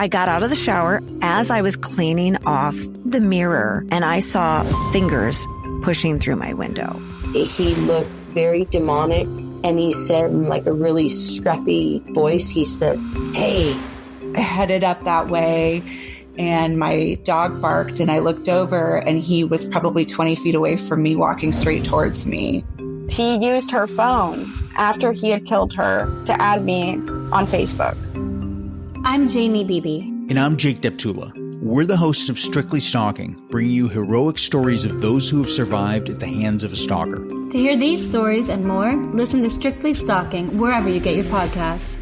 I got out of the shower as I was cleaning off the mirror, and I saw fingers pushing through my window. He looked very demonic, and he said in like a really scruffy voice, he said, "Hey." I headed up that way, and my dog barked, and I looked over, and he was probably 20 feet away from me, walking straight towards me. He used her phone after he had killed her to add me on Facebook. I'm Jamie Beebe. And I'm Jake Deptula. We're the hosts of Strictly Stalking, bringing you heroic stories of those who have survived at the hands of a stalker. To hear these stories and more, listen to Strictly Stalking wherever you get your podcasts.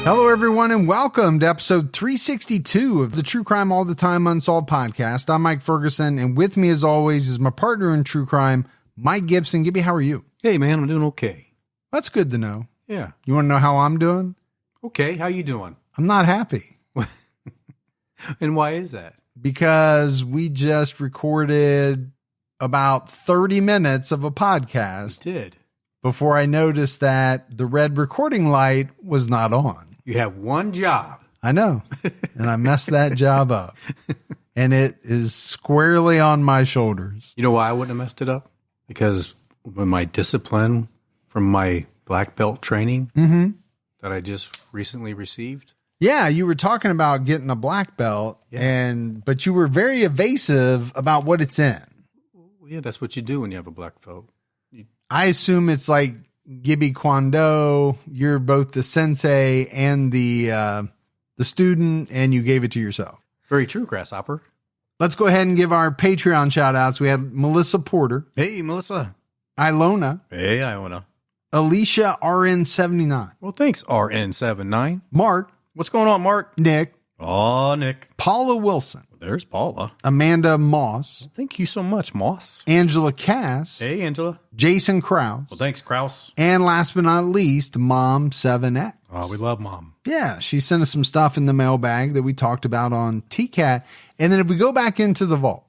Hello, everyone, and welcome to episode 362 of the True Crime All the Time Unsolved podcast. I'm Mike Ferguson, and with me, as always, is my partner in true crime, Mike Gibson. Gibby, how are you? Hey, man, I'm doing okay. That's good to know. Yeah. You want to know how I'm doing? Okay, how you doing? I'm not happy. And why is that? Because we just recorded about 30 minutes of a podcast. We did. Before I noticed that the red recording light was not on. You have one job. I know. And I messed that job up. And it is squarely on my shoulders. You know why I wouldn't have messed it up? Because when my discipline from my black belt training that I just recently received. Yeah, you were talking about getting a black belt, but you were very evasive about what it's in. Yeah, that's what you do when you have a black belt. I assume it's like Gibby Kwando. You're both the sensei and the student, and you gave it to yourself. Very true, Grasshopper. Let's go ahead and give our Patreon shout outs. We have Melissa Porter. Hey, Melissa. Ilona. Hey, Ilona. Alicia RN79. Well, thanks, RN79. Mark. What's going on, Mark? Nick. Oh, Nick. Paula Wilson. There's Paula. Amanda Moss. Thank you so much, Moss. Angela Cass. Hey, Angela. Jason Krause. Well, thanks, Krause. And last but not least, Mom7X. Oh, we love Mom. Yeah, she sent us some stuff in the mailbag that we talked about on TCAT. And then if we go back into the vault,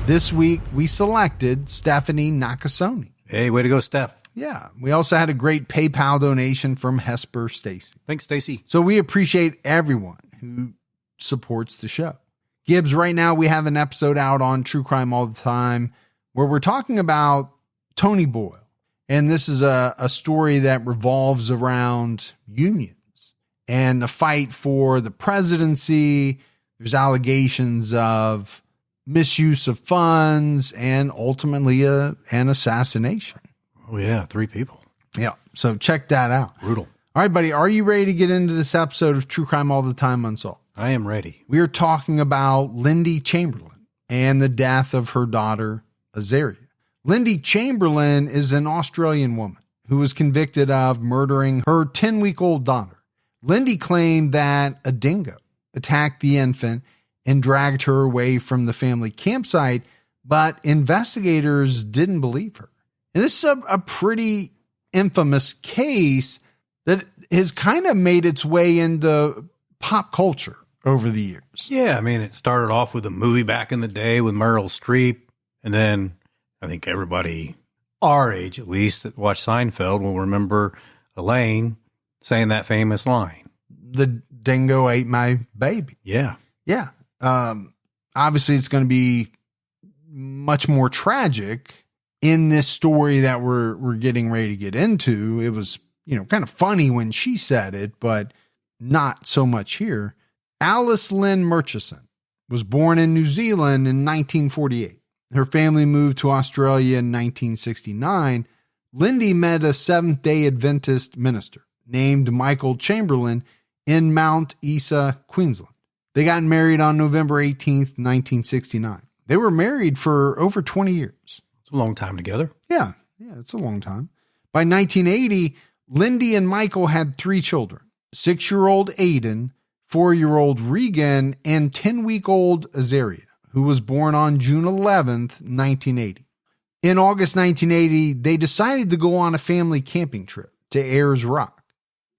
this week we selected Stephanie Nakasone. Hey, way to go, Steph. Yeah, we also had a great PayPal donation from Hesper Stacy. Thanks, Stacy. So we appreciate everyone who supports the show. Gibbs, right now we have an episode out on True Crime All the Time where we're talking about Tony Boyle. And this is a story that revolves around unions and a fight for the presidency. There's allegations of misuse of funds and ultimately an assassination. Oh, yeah, 3 people. Yeah, so check that out. Brutal. All right, buddy, are you ready to get into this episode of True Crime All the Time Unsolved? I am ready. We are talking about Lindy Chamberlain and the death of her daughter, Azaria. Lindy Chamberlain is an Australian woman who was convicted of murdering her 10-week-old daughter. Lindy claimed that a dingo attacked the infant and dragged her away from the family campsite, but investigators didn't believe her. And this is a pretty infamous case that has kind of made its way into pop culture over the years. Yeah, I mean, it started off with a movie back in the day with Meryl Streep, and then I think everybody our age, at least, that watched Seinfeld will remember Elaine saying that famous line. The dingo ate my baby. Yeah. Yeah. Obviously, it's going to be much more tragic in this story that we're getting ready to get into. It was, kind of funny when she said it, but not so much here. Alice Lynn Murchison was born in New Zealand in 1948. Her family moved to Australia in 1969. Lindy met a Seventh-day Adventist minister named Michael Chamberlain in Mount Isa, Queensland. They got married on November 18th, 1969. They were married for over 20 years. It's a long time together. Yeah. Yeah, it's a long time. By 1980, Lindy and Michael had 3 children, 6-year-old Aiden, 4-year-old Regan, and 10-week-old Azaria, who was born on June 11th, 1980. In August 1980, they decided to go on a family camping trip to Ayers Rock.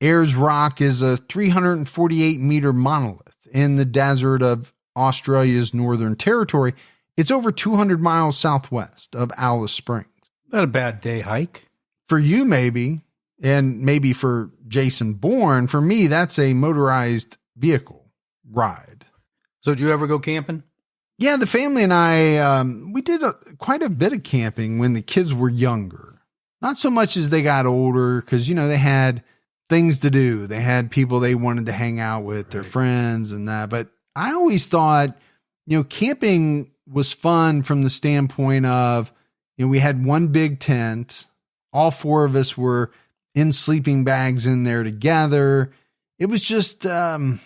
Ayers Rock is a 348-meter monolith in the desert of Australia's Northern Territory. It's over 200 miles southwest of Alice Springs. Not a bad day hike. For you, maybe, and maybe for Jason Bourne. For me, that's a motorized vehicle ride. So did you ever go camping? Yeah, the family and I, we did quite a bit of camping when the kids were younger. Not so much as they got older, because, they had things to do. They had people they wanted to hang out with, their friends and that. But I always thought, camping was fun from the standpoint of, we had one big tent. All 4 of us were in sleeping bags in there together. It was just, it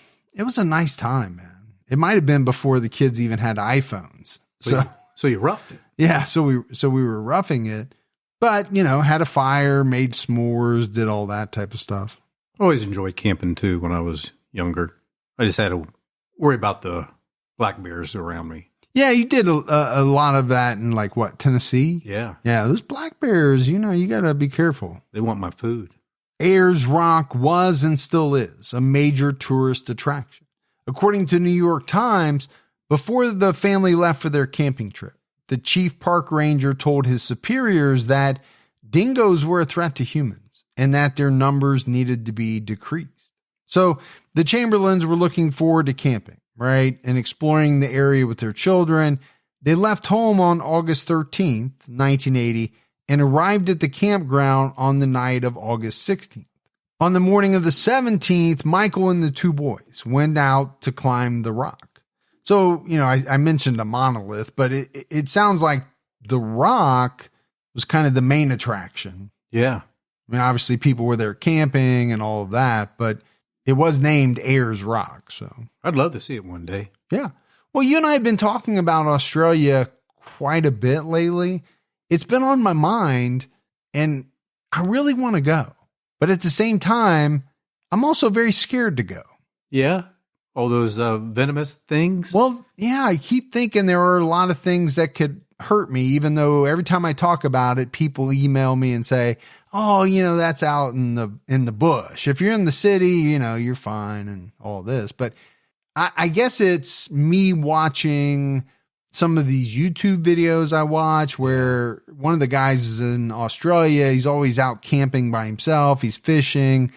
was a nice time, man. It might have been before the kids even had iPhones. So you roughed it. Yeah. So we were roughing it, but had a fire, made s'mores, did all that type of stuff. Always enjoyed camping too when I was younger. I just had to worry about the black bears around me. Yeah, you did a lot of that in Tennessee? Yeah. Yeah, those black bears, you got to be careful. They want my food. Ayers Rock was and still is a major tourist attraction. According to New York Times, before the family left for their camping trip, the chief park ranger told his superiors that dingoes were a threat to humans and that their numbers needed to be decreased. So the Chamberlains were looking forward to camping, right, and exploring the area with their children. They left home on August 13th, 1980, and arrived at the campground on the night of August 16th. On the morning of the 17th, Michael and the 2 boys went out to climb the rock. So, I mentioned a monolith, but it sounds like the rock was kind of the main attraction. Yeah. I mean, obviously people were there camping and all of that, but it was named Ayers Rock. So I'd love to see it one day. Yeah. Well, you and I have been talking about Australia quite a bit lately. It's been on my mind and I really want to go. But at the same time, I'm also very scared to go. Yeah. All those venomous things. Well, yeah, I keep thinking there are a lot of things that could hurt me, even though every time I talk about it, people email me and say, oh, that's out in the bush. If you're in the city, you're fine and all this. But I guess it's me watching some of these YouTube videos I watch where one of the guys is in Australia. He's always out camping by himself. He's fishing.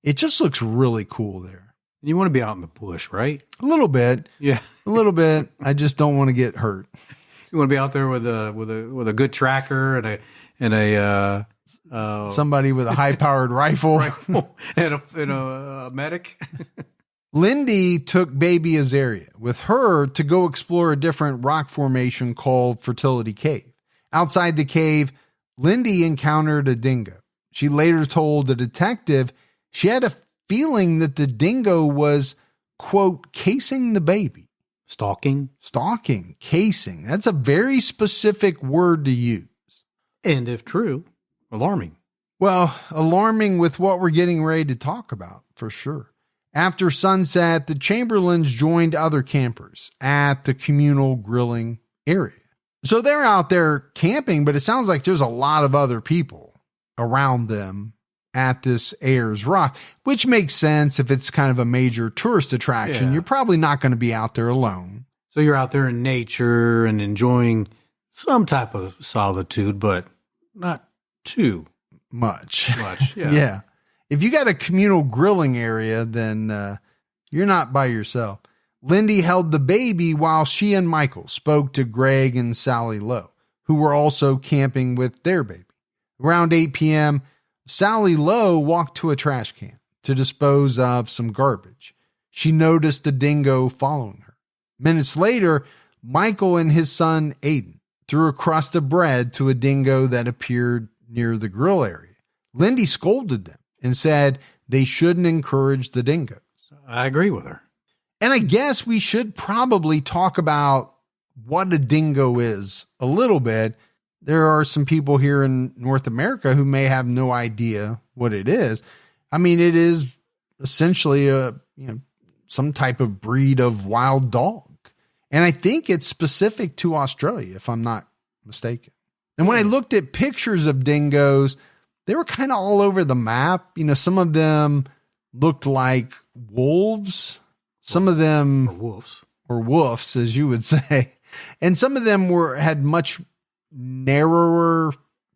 It just looks really cool there. You want to be out in the bush, right? A little bit. Yeah. A little bit. I just don't want to get hurt. You want to be out there with a good tracker and a somebody with a high powered rifle and a medic. Lindy took baby Azaria with her to go explore a different rock formation called Fertility Cave. Outside the cave, Lindy encountered a dingo. She later told a detective she had a feeling that the dingo was, quote, casing the baby. Stalking, casing. That's a very specific word to use. And if true, alarming. Well, alarming with what we're getting ready to talk about, for sure. After sunset, the Chamberlains joined other campers at the communal grilling area. So they're out there camping, but it sounds like there's a lot of other people around them at this Ayers Rock, which makes sense if it's kind of a major tourist attraction. Yeah. You're probably not going to be out there alone. So you're out there in nature and enjoying some type of solitude, but not too much. Yeah. Yeah. If you got a communal grilling area, then you're not by yourself. Lindy held the baby while she and Michael spoke to Greg and Sally Lowe, who were also camping with their baby. Around 8 p.m., Sally Lowe walked to a trash can to dispose of some garbage. She noticed the dingo following her. Minutes later, Michael and his son Aiden threw a crust of bread to a dingo that appeared near the grill area. Lindy scolded them and said they shouldn't encourage the dingoes. I agree with her. And I guess we should probably talk about what a dingo is a little bit. there are some people here in North America who may have no idea what it is. I mean, it is essentially some type of breed of wild dog. And I think it's specific to Australia, if I'm not mistaken. And when I looked at pictures of dingoes, they were kind of all over the map. Some of them looked like wolves. Some of them or wolves, as you would say. And some of them had much narrower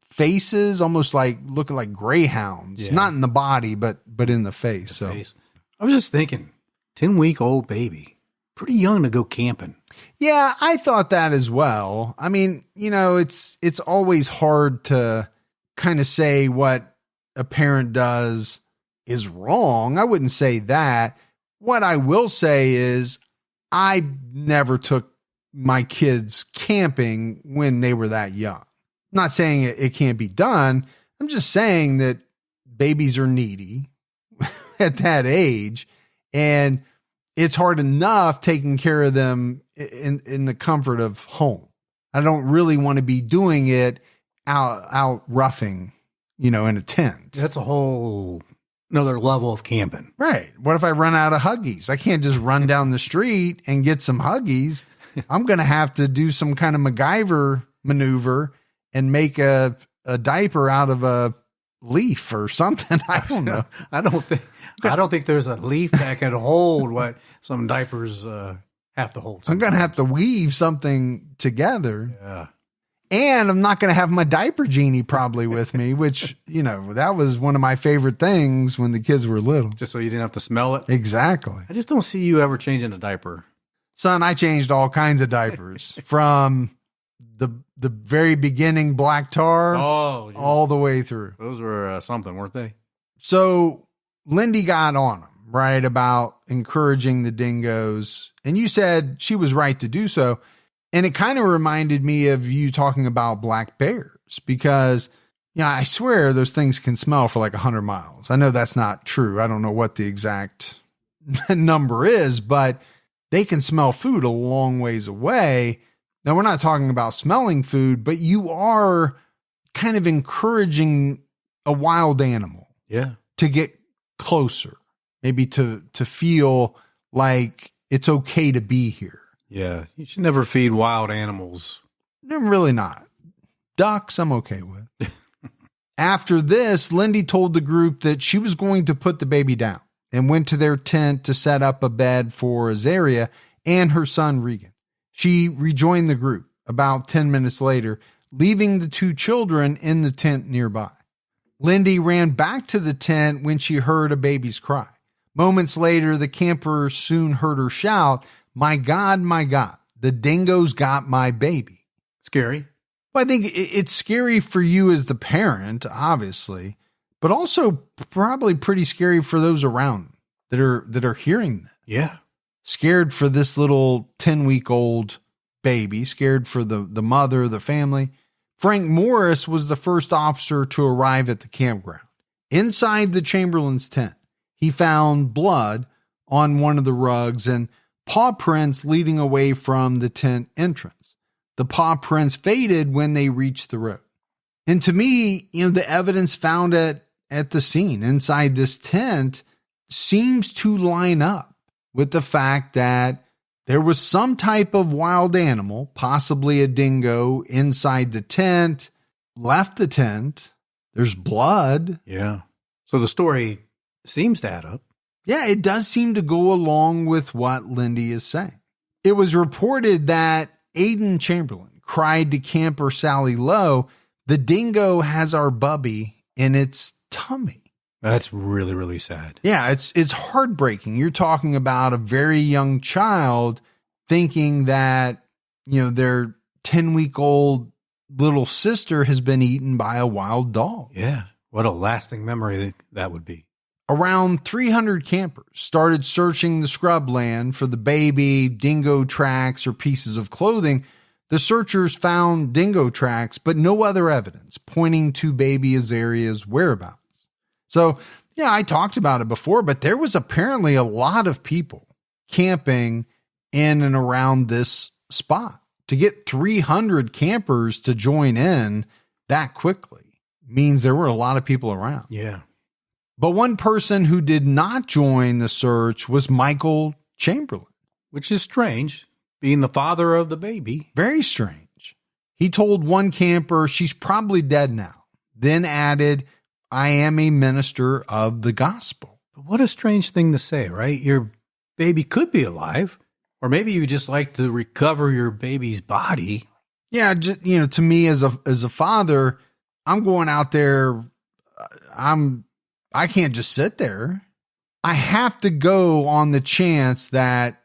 faces, almost like looking like greyhounds, not in the body, but in the face. Face. I was just thinking, 10-week-old baby, pretty young to go camping. Yeah, I thought that as well. I mean, it's always hard to kind of say what a parent does is wrong. I wouldn't say that. What I will say is I never took my kids camping when they were that young. I'm not saying it can't be done. I'm just saying that babies are needy at that age, and it's hard enough taking care of them in the comfort of home. I don't really want to be doing it out roughing, in a tent. That's a whole another level of camping. Right. What if I run out of Huggies? I can't just run down the street and get some Huggies. I'm going to have to do some kind of MacGyver maneuver and make a diaper out of a leaf or something. I don't know. I don't think there's a leaf that can hold what some diapers have to hold. I'm going to have to weave something together. Yeah. And I'm not going to have my diaper genie probably with me, which, that was one of my favorite things when the kids were little. Just so you didn't have to smell it? Exactly. I just don't see you ever changing a diaper. Son, I changed all kinds of diapers from the very beginning black tar all the way through. Those were something, weren't they? So Lindy got on them, right, about encouraging the dingoes. And you said she was right to do so. And it kind of reminded me of you talking about black bears because, I swear those things can smell for like 100 miles. I know that's not true. I don't know what the exact number is, but they can smell food a long ways away. Now, we're not talking about smelling food, but you are kind of encouraging a wild animal to get closer, maybe to feel like it's okay to be here. Yeah, you should never feed wild animals. No, really not. Ducks, I'm okay with. After this, Lindy told the group that she was going to put the baby down and went to their tent to set up a bed for Azaria and her son, Regan. She rejoined the group about 10 minutes later, leaving the two children in the tent nearby. Lindy ran back to the tent when she heard a baby's cry. Moments later, the campers soon heard her shout, my God, the dingoes got my baby. Scary. Well, I think it's scary for you as the parent, obviously, but also probably pretty scary for those around that are hearing that. Yeah. Scared for this little 10-week-old baby, scared for the mother, the family. Frank Morris was the first officer to arrive at the campground. Inside the Chamberlain's tent, he found blood on one of the rugs and paw prints leading away from the tent entrance. The paw prints faded when they reached the road. And to me, the evidence found at the scene inside this tent seems to line up with the fact that there was some type of wild animal, possibly a dingo, inside the tent, left the tent. There's blood. Yeah. So the story seems to add up. Yeah, it does seem to go along with what Lindy is saying. It was reported that Aiden Chamberlain cried to camper Sally Lowe, the dingo has our bubby in its tummy. That's really, really sad. Yeah, it's heartbreaking. You're talking about a very young child thinking that, their 10-week-old little sister has been eaten by a wild dog. Yeah, what a lasting memory that would be. Around 300 campers started searching the scrubland for the baby, dingo tracks, or pieces of clothing. The searchers found dingo tracks, but no other evidence pointing to baby Azaria's whereabouts. So, I talked about it before, but there was apparently a lot of people camping in and around this spot To get 300 campers to join in that quickly means there were a lot of people around. Yeah. But one person who did not join the search was Michael Chamberlain. Which is strange, being the father of the baby. Very strange. He told one camper she's probably dead now, then added, I am a minister of the gospel. But what a strange thing to say, right? Your baby could be alive, or maybe you just like to recover your baby's body. Yeah, just, to me as a father, I'm going out there. I can't just sit there. I have to go on the chance that,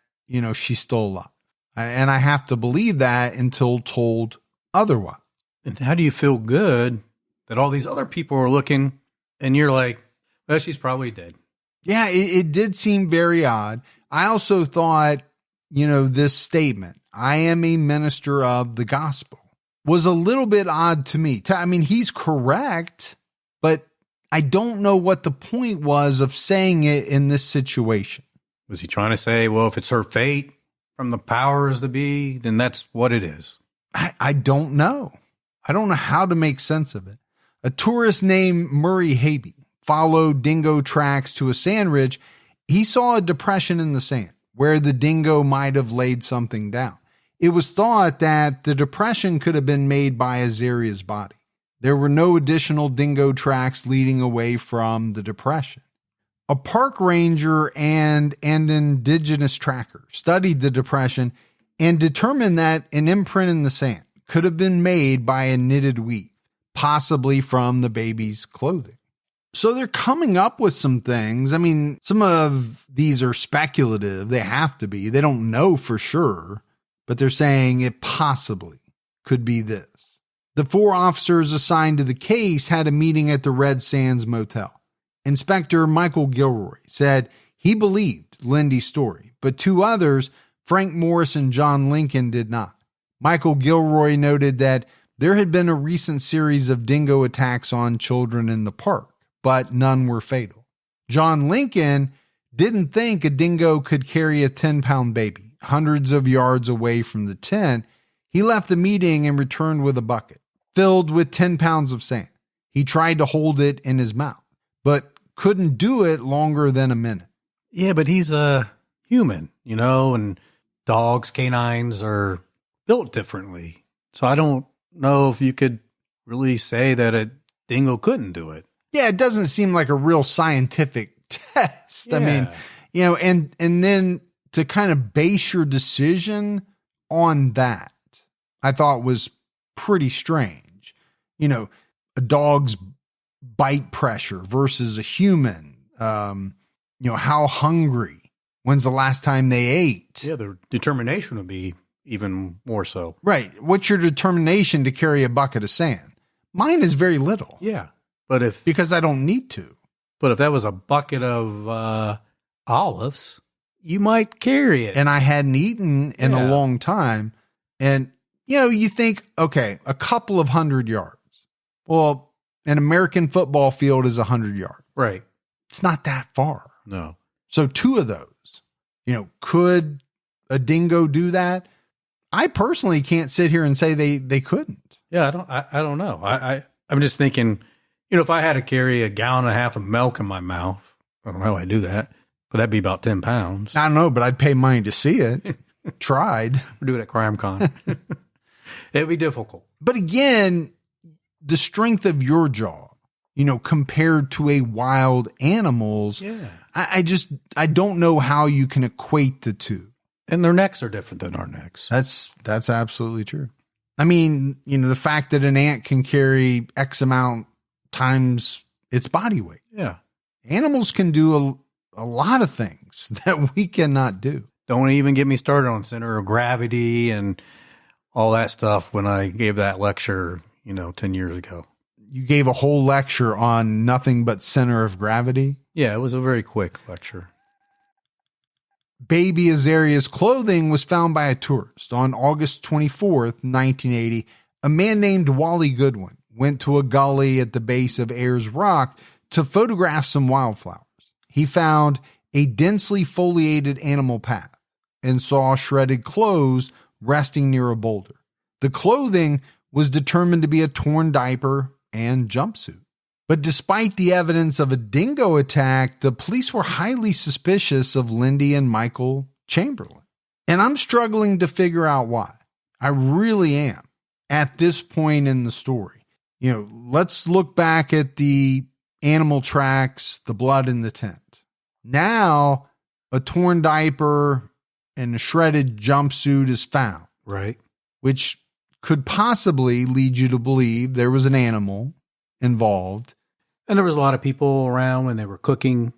she's still alive. And I have to believe that until told otherwise. And how do you feel good that all these other people are looking and you're like, well, she's probably dead? Yeah, it did seem very odd. I also thought, this statement, I am a minister of the gospel, was a little bit odd to me. I mean, he's correct, but I don't know what the point was of saying it in this situation. Was he trying to say, well, if it's her fate from the powers that be, then that's what it is? I don't know. I don't know how to make sense of it. A tourist named Murray Habe followed dingo tracks to a sand ridge. He saw a depression in the sand where the dingo might have laid something down. It was thought that the depression could have been made by Azaria's body. There were no additional dingo tracks leading away from the depression. A park ranger and an indigenous tracker studied the depression and determined that an imprint in the sand could have been made by a knitted weave, possibly from the baby's clothing. So they're coming up with some things. I mean, some of these are speculative. They have to be. They don't know for sure, but they're saying it possibly could be this. The 4 officers assigned to the case had a meeting at the Red Sands Motel. Inspector Michael Gilroy said he believed Lindy's story, but 2 others, Frank Morris and John Lincoln, did not. Michael Gilroy noted that there had been a recent series of dingo attacks on children in the park, but none were fatal. John Lincoln didn't think a dingo could carry a 10-pound baby. Hundreds of yards away from the tent, he left the meeting and returned with a bucket filled with 10 pounds of sand. He tried to hold it in his mouth, but couldn't do it longer than a minute. Yeah, but he's a human, and dogs, canines are built differently. So I don't know if you could really say that a dingo couldn't do it. Yeah, it doesn't seem like a real scientific test. Yeah. I mean, and then to kind of base your decision on that, I thought was pretty strange. A dog's bite pressure versus a human, how hungry, when's the last time they ate? Yeah, their determination would be even more so. Right. What's your determination to carry a bucket of sand? Mine is very little. Yeah. But because I don't need to. But if that was a bucket of olives, you might carry it. And I hadn't eaten in a long time. And, you think, okay, a couple of 100 yards. Well, an American football field is 100 yards. Right. It's not that far. No. So 2 of those, could a dingo do that? I personally can't sit here and say they couldn't. Yeah, I don't know. I'm just thinking, if I had to carry a gallon and a half of milk in my mouth, I don't know how I do that, but that'd be about 10 pounds. I don't know, but I'd pay money to see it. Tried. We're doing it at CrimeCon. It'd be difficult. But again, the strength of your jaw, compared to a wild animal's, I don't know how you can equate the two. And their necks are different than our necks. That's absolutely true. I mean, the fact that an ant can carry X amount times its body weight. Yeah. Animals can do a lot of things that we cannot do. Don't even get me started on center of gravity and all that stuff when I gave that lecture, 10 years ago. You gave a whole lecture on nothing but center of gravity? Yeah, it was a very quick lecture. Baby Azaria's clothing was found by a tourist on August 24th, 1980. A man named Wally Goodwin went to a gully at the base of Ayers Rock to photograph some wildflowers. He found a densely foliated animal path and saw shredded clothes resting near a boulder. The clothing was determined to be a torn diaper and jumpsuit. But despite the evidence of a dingo attack, the police were highly suspicious of Lindy and Michael Chamberlain. And I'm struggling to figure out why. I really am at this point in the story. Let's look back at the animal tracks, the blood in the tent. Now, a torn diaper and a shredded jumpsuit is found. Right. Which could possibly lead you to believe there was an animal involved. And there was a lot of people around when they were cooking.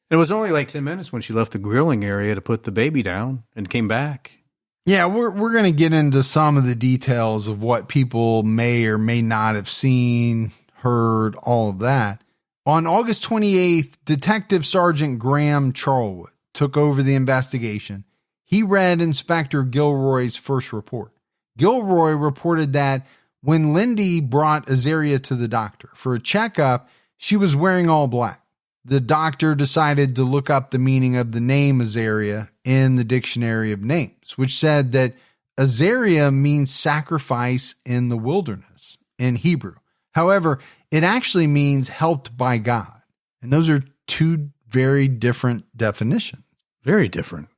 It was only like 10 minutes when she left the grilling area to put the baby down and came back. Yeah, we're going to get into some of the details of what people may or may not have seen, heard, all of that. On August 28th, Detective Sergeant Graham Charlwood took over the investigation. He read Inspector Gilroy's first report. Gilroy reported that when Lindy brought Azaria to the doctor for a checkup, she was wearing all black. The doctor decided to look up the meaning of the name Azaria in the Dictionary of Names, which said that Azaria means sacrifice in the wilderness in Hebrew. However, it actually means helped by God. And those are two very different definitions. Very different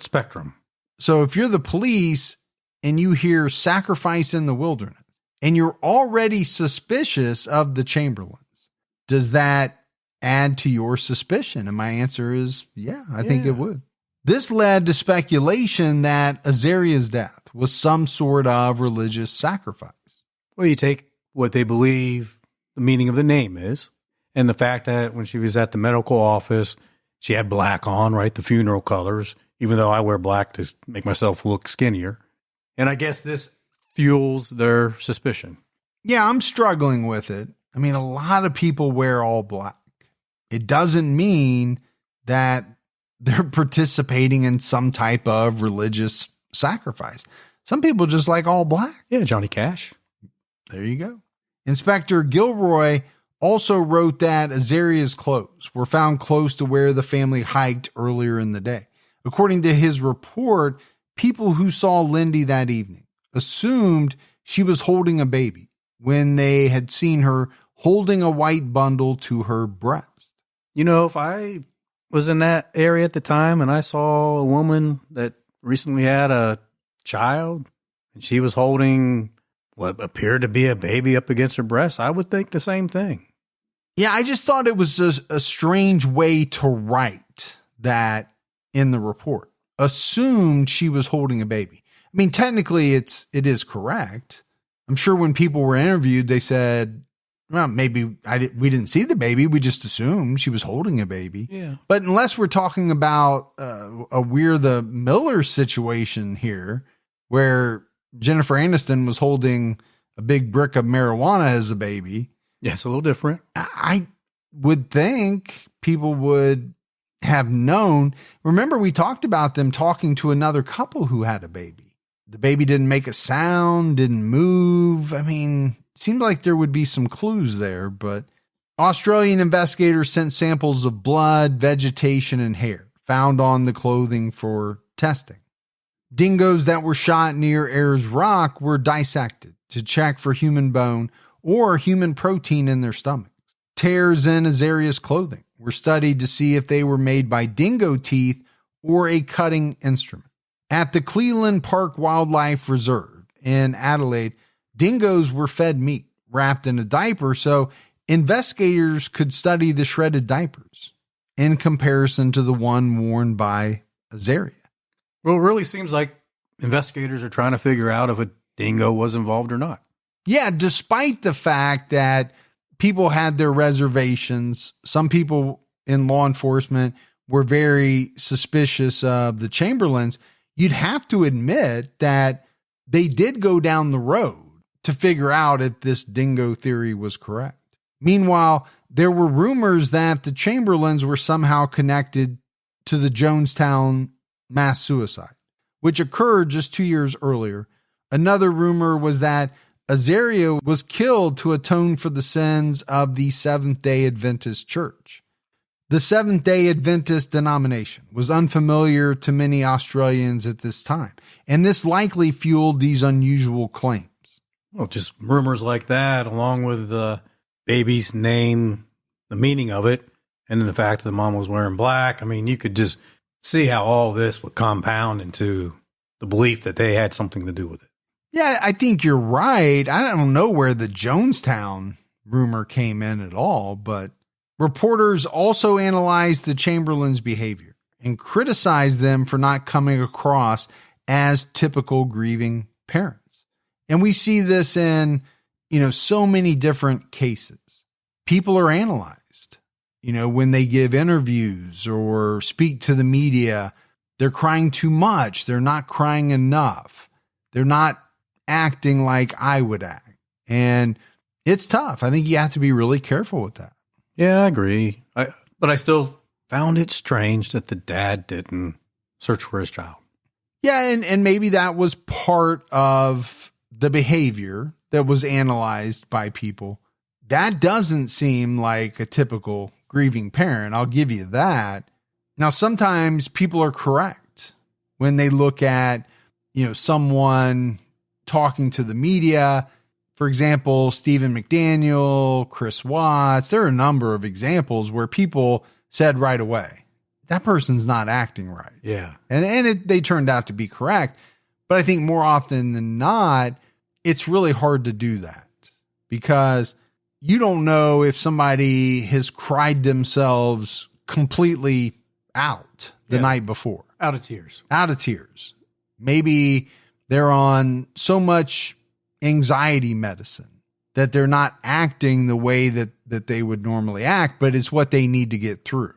spectrum. So if you're the police and you hear sacrifice in the wilderness and you're already suspicious of the Chamberlains, does that add to your suspicion? And my answer is, yeah, I think it would. This led to speculation that Azaria's death was some sort of religious sacrifice. Well, you take what they believe the meaning of the name is, and the fact that when she was at the medical office, she had black on, right? The funeral colors, even though I wear black to make myself look skinnier. And I guess this fuels their suspicion. Yeah, I'm struggling with it. I mean, a lot of people wear all black. It doesn't mean that they're participating in some type of religious sacrifice. Some people just like all black. Yeah, Johnny Cash. There you go. Inspector Gilroy also wrote that Azaria's clothes were found close to where the family hiked earlier in the day. According to his report, people who saw Lindy that evening assumed she was holding a baby when they had seen her holding a white bundle to her breast. If I was in that area at the time and I saw a woman that recently had a child and she was holding what appeared to be a baby up against her breast, I would think the same thing. Yeah, I just thought it was a strange way to write that in the report. Assumed she was holding a baby. I mean, technically it is correct. I'm sure when people were interviewed, they said, well, maybe we didn't see the baby. We just assumed she was holding a baby. Yeah. But unless we're talking about a We're the Miller situation here, where Jennifer Aniston was holding a big brick of marijuana as a baby. Yeah, it's a little different. I would think people would have known. Remember, we talked about them talking to another couple who had a baby. The baby didn't make a sound, didn't move. I mean, it seemed like there would be some clues there, but Australian investigators sent samples of blood, vegetation, and hair found on the clothing for testing. Dingoes that were shot near Ayers Rock were dissected to check for human bone or human protein in their stomachs. Tears in Azaria's clothing were studied to see if they were made by dingo teeth or a cutting instrument. At the Cleveland Park Wildlife Reserve in Adelaide, dingoes were fed meat wrapped in a diaper so investigators could study the shredded diapers in comparison to the one worn by Azaria. Well, it really seems like investigators are trying to figure out if a dingo was involved or not. Yeah, despite the fact that people had their reservations, some people in law enforcement were very suspicious of the Chamberlains, you'd have to admit that they did go down the road to figure out if this dingo theory was correct. Meanwhile, there were rumors that the Chamberlains were somehow connected to the Jonestown mass suicide, which occurred just 2 years earlier. Another rumor was that Azaria was killed to atone for the sins of the Seventh-day Adventist Church. The Seventh-day Adventist denomination was unfamiliar to many Australians at this time, and this likely fueled these unusual claims. Well, just rumors like that, along with the baby's name, the meaning of it, and then the fact that the mom was wearing black. I mean, you could just see how all this would compound into the belief that they had something to do with it. Yeah, I think you're right. I don't know where the Jonestown rumor came in at all, but reporters also analyzed the Chamberlains' behavior and criticized them for not coming across as typical grieving parents. And we see this in, so many different cases. People are analyzed, when they give interviews or speak to the media, they're crying too much. They're not crying enough. They're not acting like I would act. And it's tough. I think you have to be really careful with that. Yeah, I agree. But I still found it strange that the dad didn't search for his child. Yeah, and maybe that was part of the behavior that was analyzed by people. That doesn't seem like a typical grieving parent. I'll give you that. Now, sometimes people are correct when they look at, someone talking to the media. For example, Stephen McDaniel, Chris Watts. There are a number of examples where people said right away, that person's not acting right. Yeah. And they turned out to be correct. But I think more often than not, it's really hard to do that because you don't know if somebody has cried themselves completely out the night before. Out of tears. Out of tears. Maybe they're on so much anxiety medicine that they're not acting the way that they would normally act, but it's what they need to get through.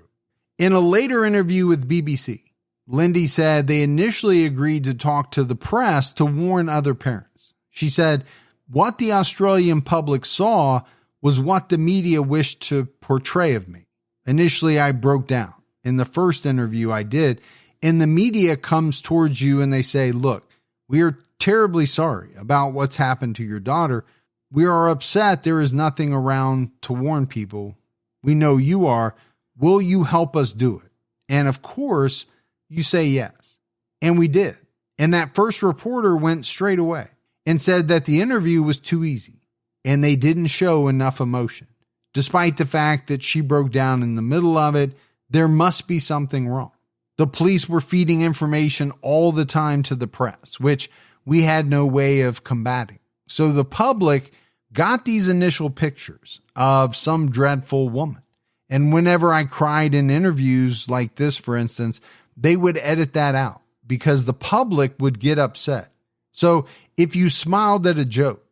In a later interview with BBC, Lindy said they initially agreed to talk to the press to warn other parents. She said, what the Australian public saw was what the media wished to portray of me. Initially, I broke down. In the first interview I did, and the media comes towards you and they say, look, we are terribly sorry about what's happened to your daughter. We are upset there is nothing around to warn people. We know you are. Will you help us do it? And of course, you say yes. And we did. And that first reporter went straight away and said that the interview was too easy and they didn't show enough emotion. Despite the fact that she broke down in the middle of it, there must be something wrong. The police were feeding information all the time to the press, which we had no way of combating. So the public got these initial pictures of some dreadful woman. And whenever I cried in interviews like this, for instance, they would edit that out because the public would get upset. So if you smiled at a joke,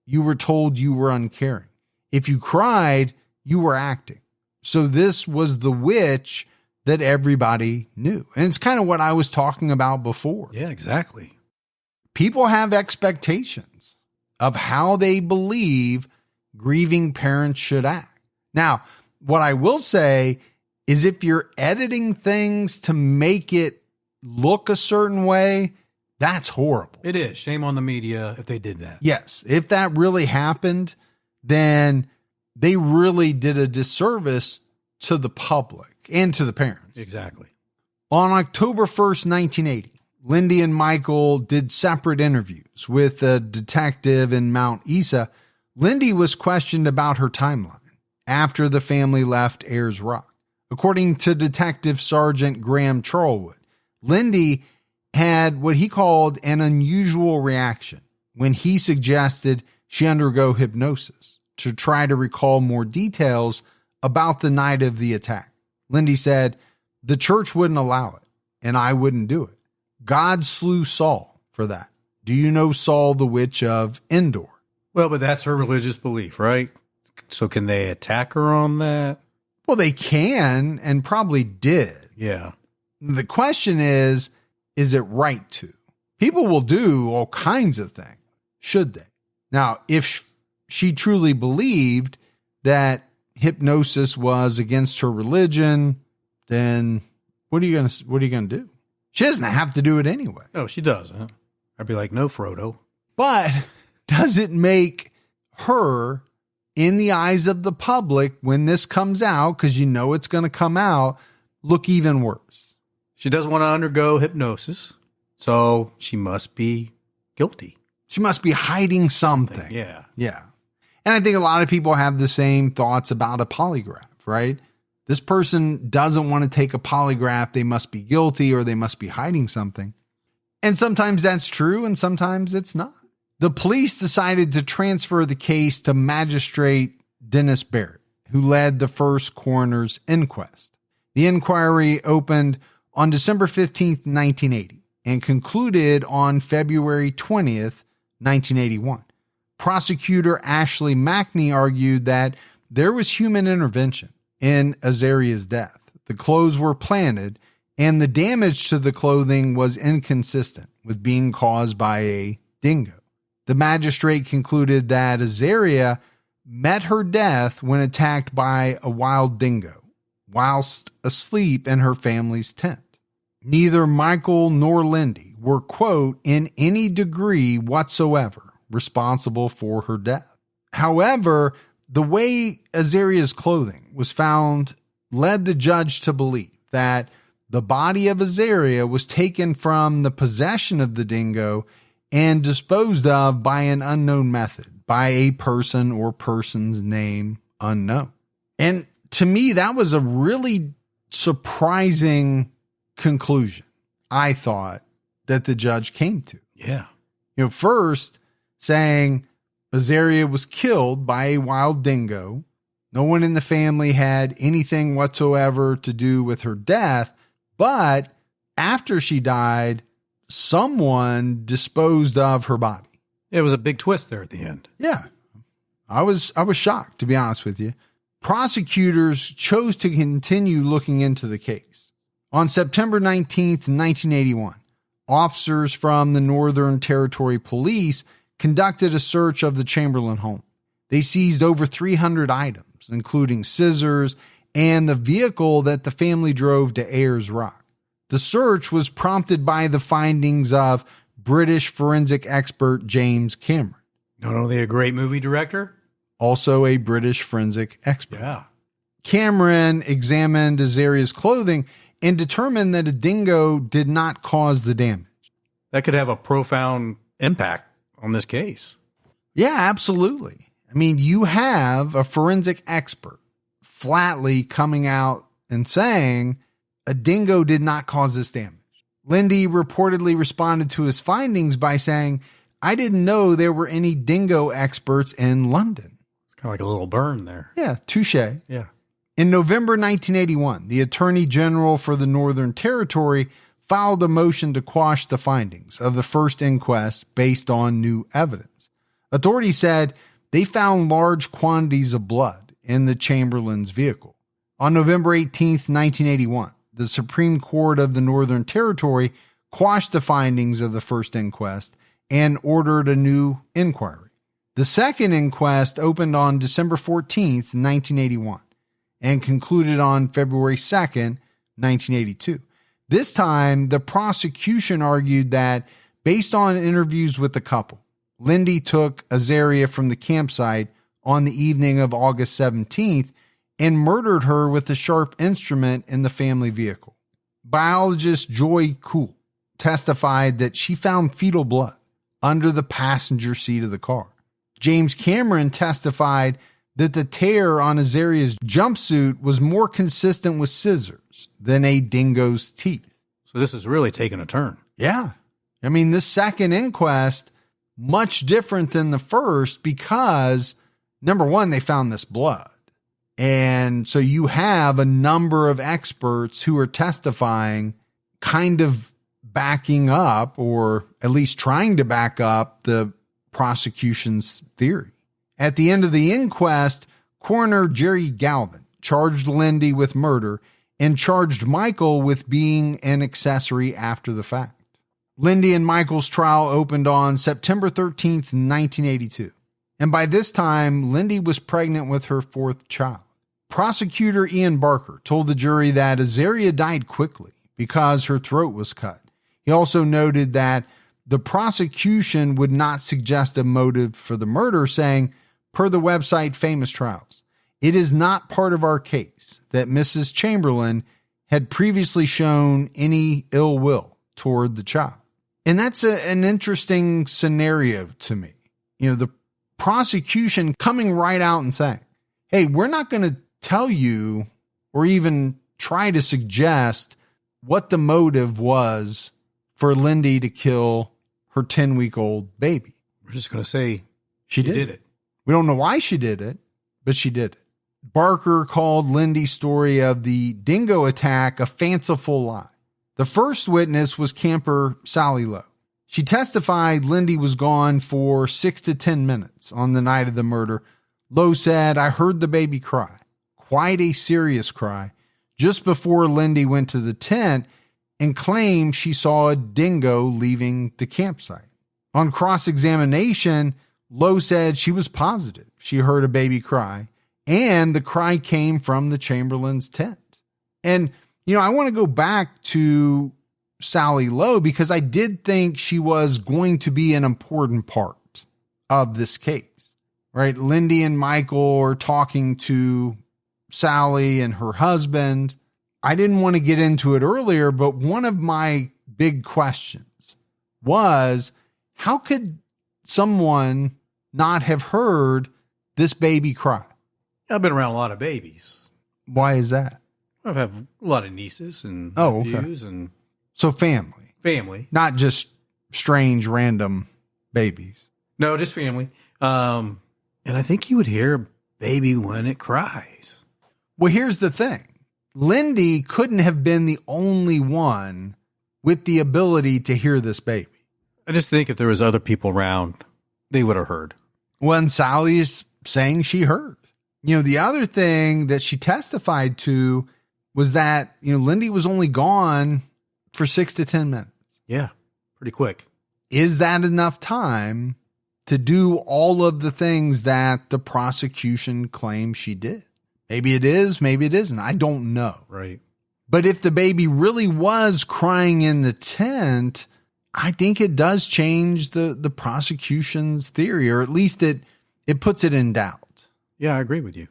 you were told you were uncaring. If you cried, you were acting. So this was the witch that everybody knew. And it's kind of what I was talking about before. Yeah, exactly. People have expectations of how they believe grieving parents should act. Now, what I will say is if you're editing things to make it look a certain way, that's horrible. It is. Shame on the media if they did that. Yes. If that really happened, then they really did a disservice to the public and to the parents. Exactly. On October 1st, 1980, Lindy and Michael did separate interviews with a detective in Mount Isa. Lindy was questioned about her timeline after the family left Ayers Rock. According to Detective Sergeant Graham Charlwood, Lindy had what he called an unusual reaction when he suggested she undergo hypnosis to try to recall more details about the night of the attack. Lindy said, the church wouldn't allow it, and I wouldn't do it. God slew Saul for that. Do you know Saul, the witch of Endor? Well, but that's her religious belief, right? So can they attack her on that? Well, they can and probably did. Yeah. The question is it right to? People will do all kinds of things. Should they? Now, if she truly believed that hypnosis was against her religion, then what are you going to do? She doesn't have to do it anyway. Oh, she does. Huh? I'd be like, no, Frodo. But does it make her in the eyes of the public, when this comes out, because you know it's going to come out, look even worse. She doesn't want to undergo hypnosis, so she must be guilty. She must be hiding something. Yeah. Yeah. And I think a lot of people have the same thoughts about a polygraph, right? This person doesn't want to take a polygraph. They must be guilty or they must be hiding something. And sometimes that's true and sometimes it's not. The police decided to transfer the case to Magistrate Dennis Barrett, who led the first coroner's inquest. The inquiry opened on December 15th, 1980, and concluded on February 20th, 1981. Prosecutor Ashley Mackney argued that there was human intervention in Azaria's death. The clothes were planted, and the damage to the clothing was inconsistent with being caused by a dingo. The magistrate concluded that Azaria met her death when attacked by a wild dingo whilst asleep in her family's tent. Neither Michael nor Lindy were, quote, in any degree whatsoever responsible for her death. However, the way Azaria's clothing was found led the judge to believe that the body of Azaria was taken from the possession of the dingo and disposed of by an unknown method, by a person or person's name unknown. And to me, that was a really surprising conclusion, I thought, that the judge came to. Yeah. First saying Azaria was killed by a wild dingo. No one in the family had anything whatsoever to do with her death. But after she died, someone disposed of her body. It was a big twist there at the end. Yeah. I was shocked, to be honest with you. Prosecutors chose to continue looking into the case. On September 19th, 1981, officers from the Northern Territory Police conducted a search of the Chamberlain home. They seized over 300 items, including scissors and the vehicle that the family drove to Ayers Rock. The search was prompted by the findings of British forensic expert James Cameron. Not only a great movie director, also a British forensic expert. Yeah. Cameron examined Azaria's clothing and determined that a dingo did not cause the damage. That could have a profound impact on this case. Yeah, absolutely. I mean, you have a forensic expert flatly coming out and saying a dingo did not cause this damage. Lindy reportedly responded to his findings by saying, I didn't know there were any dingo experts in London. It's kind of like a little burn there. Yeah, touche. Yeah. In November 1981, the Attorney General for the Northern Territory filed a motion to quash the findings of the first inquest based on new evidence. Authorities said they found large quantities of blood in the Chamberlain's vehicle. On November 18th, 1981, the Supreme Court of the Northern Territory quashed the findings of the first inquest and ordered a new inquiry. The second inquest opened on December 14th, 1981, and concluded on February 2nd, 1982. This time, the prosecution argued that, based on interviews with the couple, Lindy took Azaria from the campsite on the evening of August 17th and murdered her with a sharp instrument in the family vehicle. Biologist Joy Kuhl testified that she found fetal blood under the passenger seat of the car. James Cameron testified that the tear on Azaria's jumpsuit was more consistent with scissors than a dingo's teeth. So this is really taking a turn. Yeah. I mean, this second inquest, much different than the first because, number one, they found this blood. And so you have a number of experts who are testifying, kind of backing up, or at least trying to back up, the prosecution's theory. At the end of the inquest, Coroner Jerry Galvin charged Lindy with murder and charged Michael with being an accessory after the fact. Lindy and Michael's trial opened on September 13th, 1982. And by this time, Lindy was pregnant with her fourth child. Prosecutor Ian Barker told the jury that Azaria died quickly because her throat was cut. He also noted that the prosecution would not suggest a motive for the murder, saying, Per the website Famous Trials, it is not part of our case that Mrs. Chamberlain had previously shown any ill will toward the child. And that's an interesting scenario to me. The prosecution coming right out and saying, hey, we're not going to tell you or even try to suggest what the motive was for Lindy to kill her 10-week-old baby. We're just going to say she did it. We don't know why she did it, but she did it. Barker called Lindy's story of the dingo attack a fanciful lie. The first witness was camper Sally Lowe. She testified Lindy was gone for 6 to 10 minutes on the night of the murder. Lowe said, I heard the baby cry, quite a serious cry, just before Lindy went to the tent, and claimed she saw a dingo leaving the campsite. On cross-examination, Lowe said she was positive she heard a baby cry, and the cry came from the Chamberlain's tent. And, I want to go back to Sally Lowe because I did think she was going to be an important part of this case, right? Lindy and Michael are talking to Sally and her husband. I didn't want to get into it earlier, but one of my big questions was, how could someone not have heard this baby cry? I've been around a lot of babies. Why is that? I've had a lot of nieces and nephews. And so family, not just strange, random babies. No, just family. And I think you would hear a baby when it cries. Well, here's the thing. Lindy couldn't have been the only one with the ability to hear this baby. I just think if there was other people around, they would have heard. When Sally is saying she heard. The other thing that she testified to was that, Lindy was only gone for 6 to 10 minutes. Yeah, pretty quick. Is that enough time to do all of the things that the prosecution claims she did? Maybe it is, maybe it isn't. I don't know. Right. But if the baby really was crying in the tent, I think it does change the prosecution's theory, or at least it puts it in doubt. Yeah, I agree with you.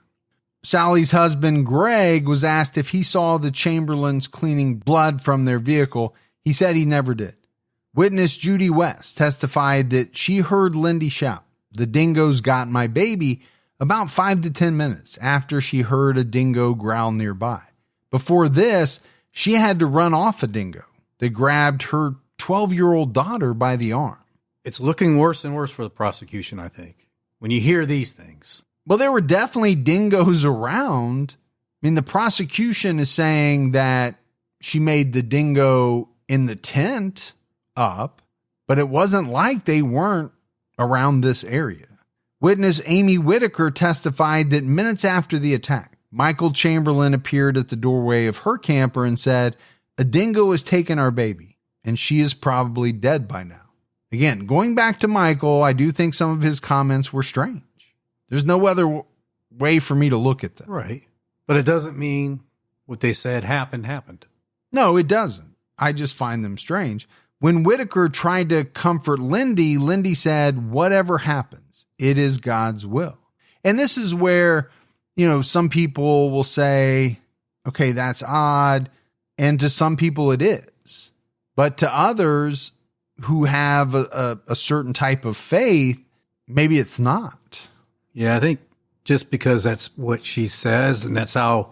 Sally's husband, Greg, was asked if he saw the Chamberlains cleaning blood from their vehicle. He said he never did. Witness Judy West testified that she heard Lindy shout, "The dingo's got my baby," about 5 to 10 minutes after she heard a dingo growl nearby. Before this, she had to run off a dingo that grabbed her 12-year-old daughter by the arm. It's looking worse and worse for the prosecution, I think, when you hear these things. Well, there were definitely dingoes around. I mean, the prosecution is saying that she made the dingo in the tent up, but it wasn't like they weren't around this area. Witness Amy Whitaker testified that minutes after the attack, Michael Chamberlain appeared at the doorway of her camper and said, "A dingo has taken our baby, and she is probably dead by now." Again, going back to Michael, I do think some of his comments were strange. There's no other way for me to look at them. Right. But it doesn't mean what they said happened. No, it doesn't. I just find them strange. When Whitaker tried to comfort Lindy, Lindy said, "Whatever happens, it is God's will." And this is where, some people will say, okay, that's odd. And to some people it is. But to others who have a certain type of faith, maybe it's not. Yeah, I think just because that's what she says and that's how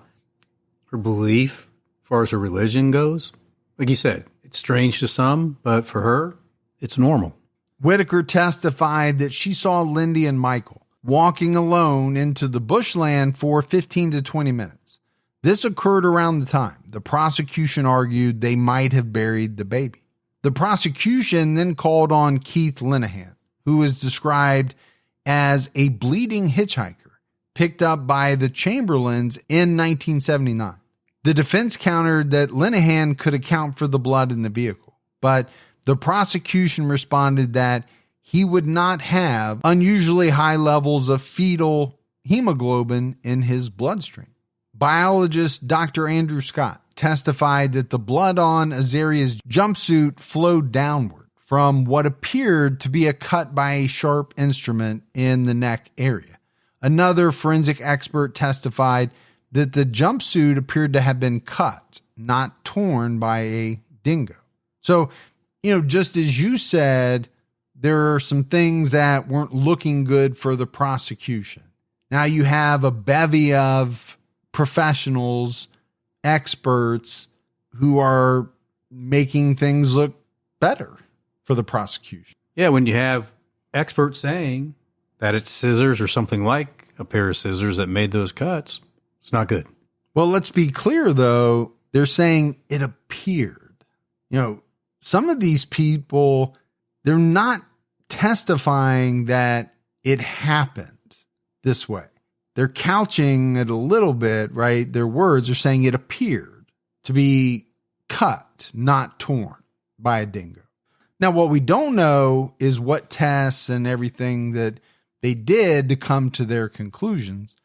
her belief as far as her religion goes, like you said, it's strange to some, but for her, it's normal. Whitaker testified that she saw Lindy and Michael walking alone into the bushland for 15 to 20 minutes. This occurred around the time the prosecution argued they might have buried the baby. The prosecution then called on Keith Linehan, who is described as a bleeding hitchhiker picked up by the Chamberlains in 1979. The defense countered that Linehan could account for the blood in the vehicle, but the prosecution responded that he would not have unusually high levels of fetal hemoglobin in his bloodstream. Biologist Dr. Andrew Scott testified that the blood on Azaria's jumpsuit flowed downward from what appeared to be a cut by a sharp instrument in the neck area. Another forensic expert testified that the jumpsuit appeared to have been cut, not torn by a dingo. So, just as you said, there are some things that weren't looking good for the prosecution. Now you have a bevy of professionals, experts who are making things look better for the prosecution. Yeah, when you have experts saying that it's scissors or something like a pair of scissors that made those cuts, it's not good. Well, let's be clear, though. They're saying it appeared. Some of these people, they're not testifying that it happened this way. They're couching it a little bit, right? Their words are saying it appeared to be cut, not torn by a dingo. Now, what we don't know is what tests and everything that they did to come to their conclusions.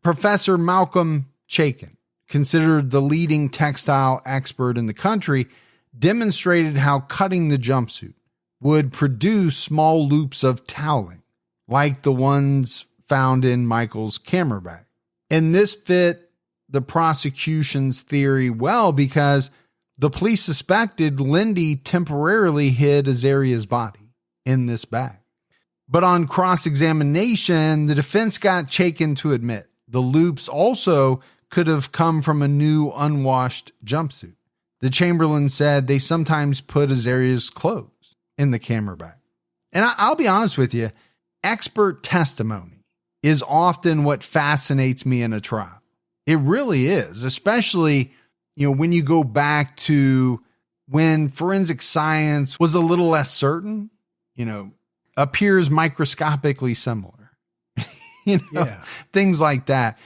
Professor Malcolm Chaikin, considered the leading textile expert in the country, demonstrated how cutting the jumpsuit would produce small loops of toweling, like the ones found in Michael's camera bag. And this fit the prosecution's theory well because the police suspected Lindy temporarily hid Azaria's body in this bag. But on cross-examination, the defense got Chaikin to admit the loops also could have come from a new unwashed jumpsuit. The Chamberlain said they sometimes put Azaria's clothes in the camera bag. And I'll be honest with you, expert testimony is often what fascinates me in a trial. It really is, especially, when you go back to when forensic science was a little less certain, appears microscopically similar, things like that.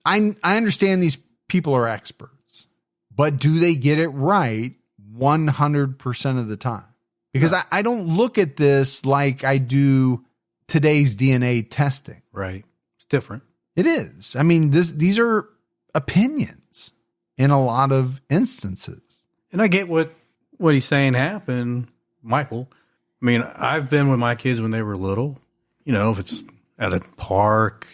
I understand these people are experts, but do they get it right 100% of the time? Because I don't look at this like I do today's DNA testing. Right. It's different. It is. I mean, these are opinions in a lot of instances. And I get what he's saying happened, Michael. I mean, I've been with my kids when they were little, if it's at a park,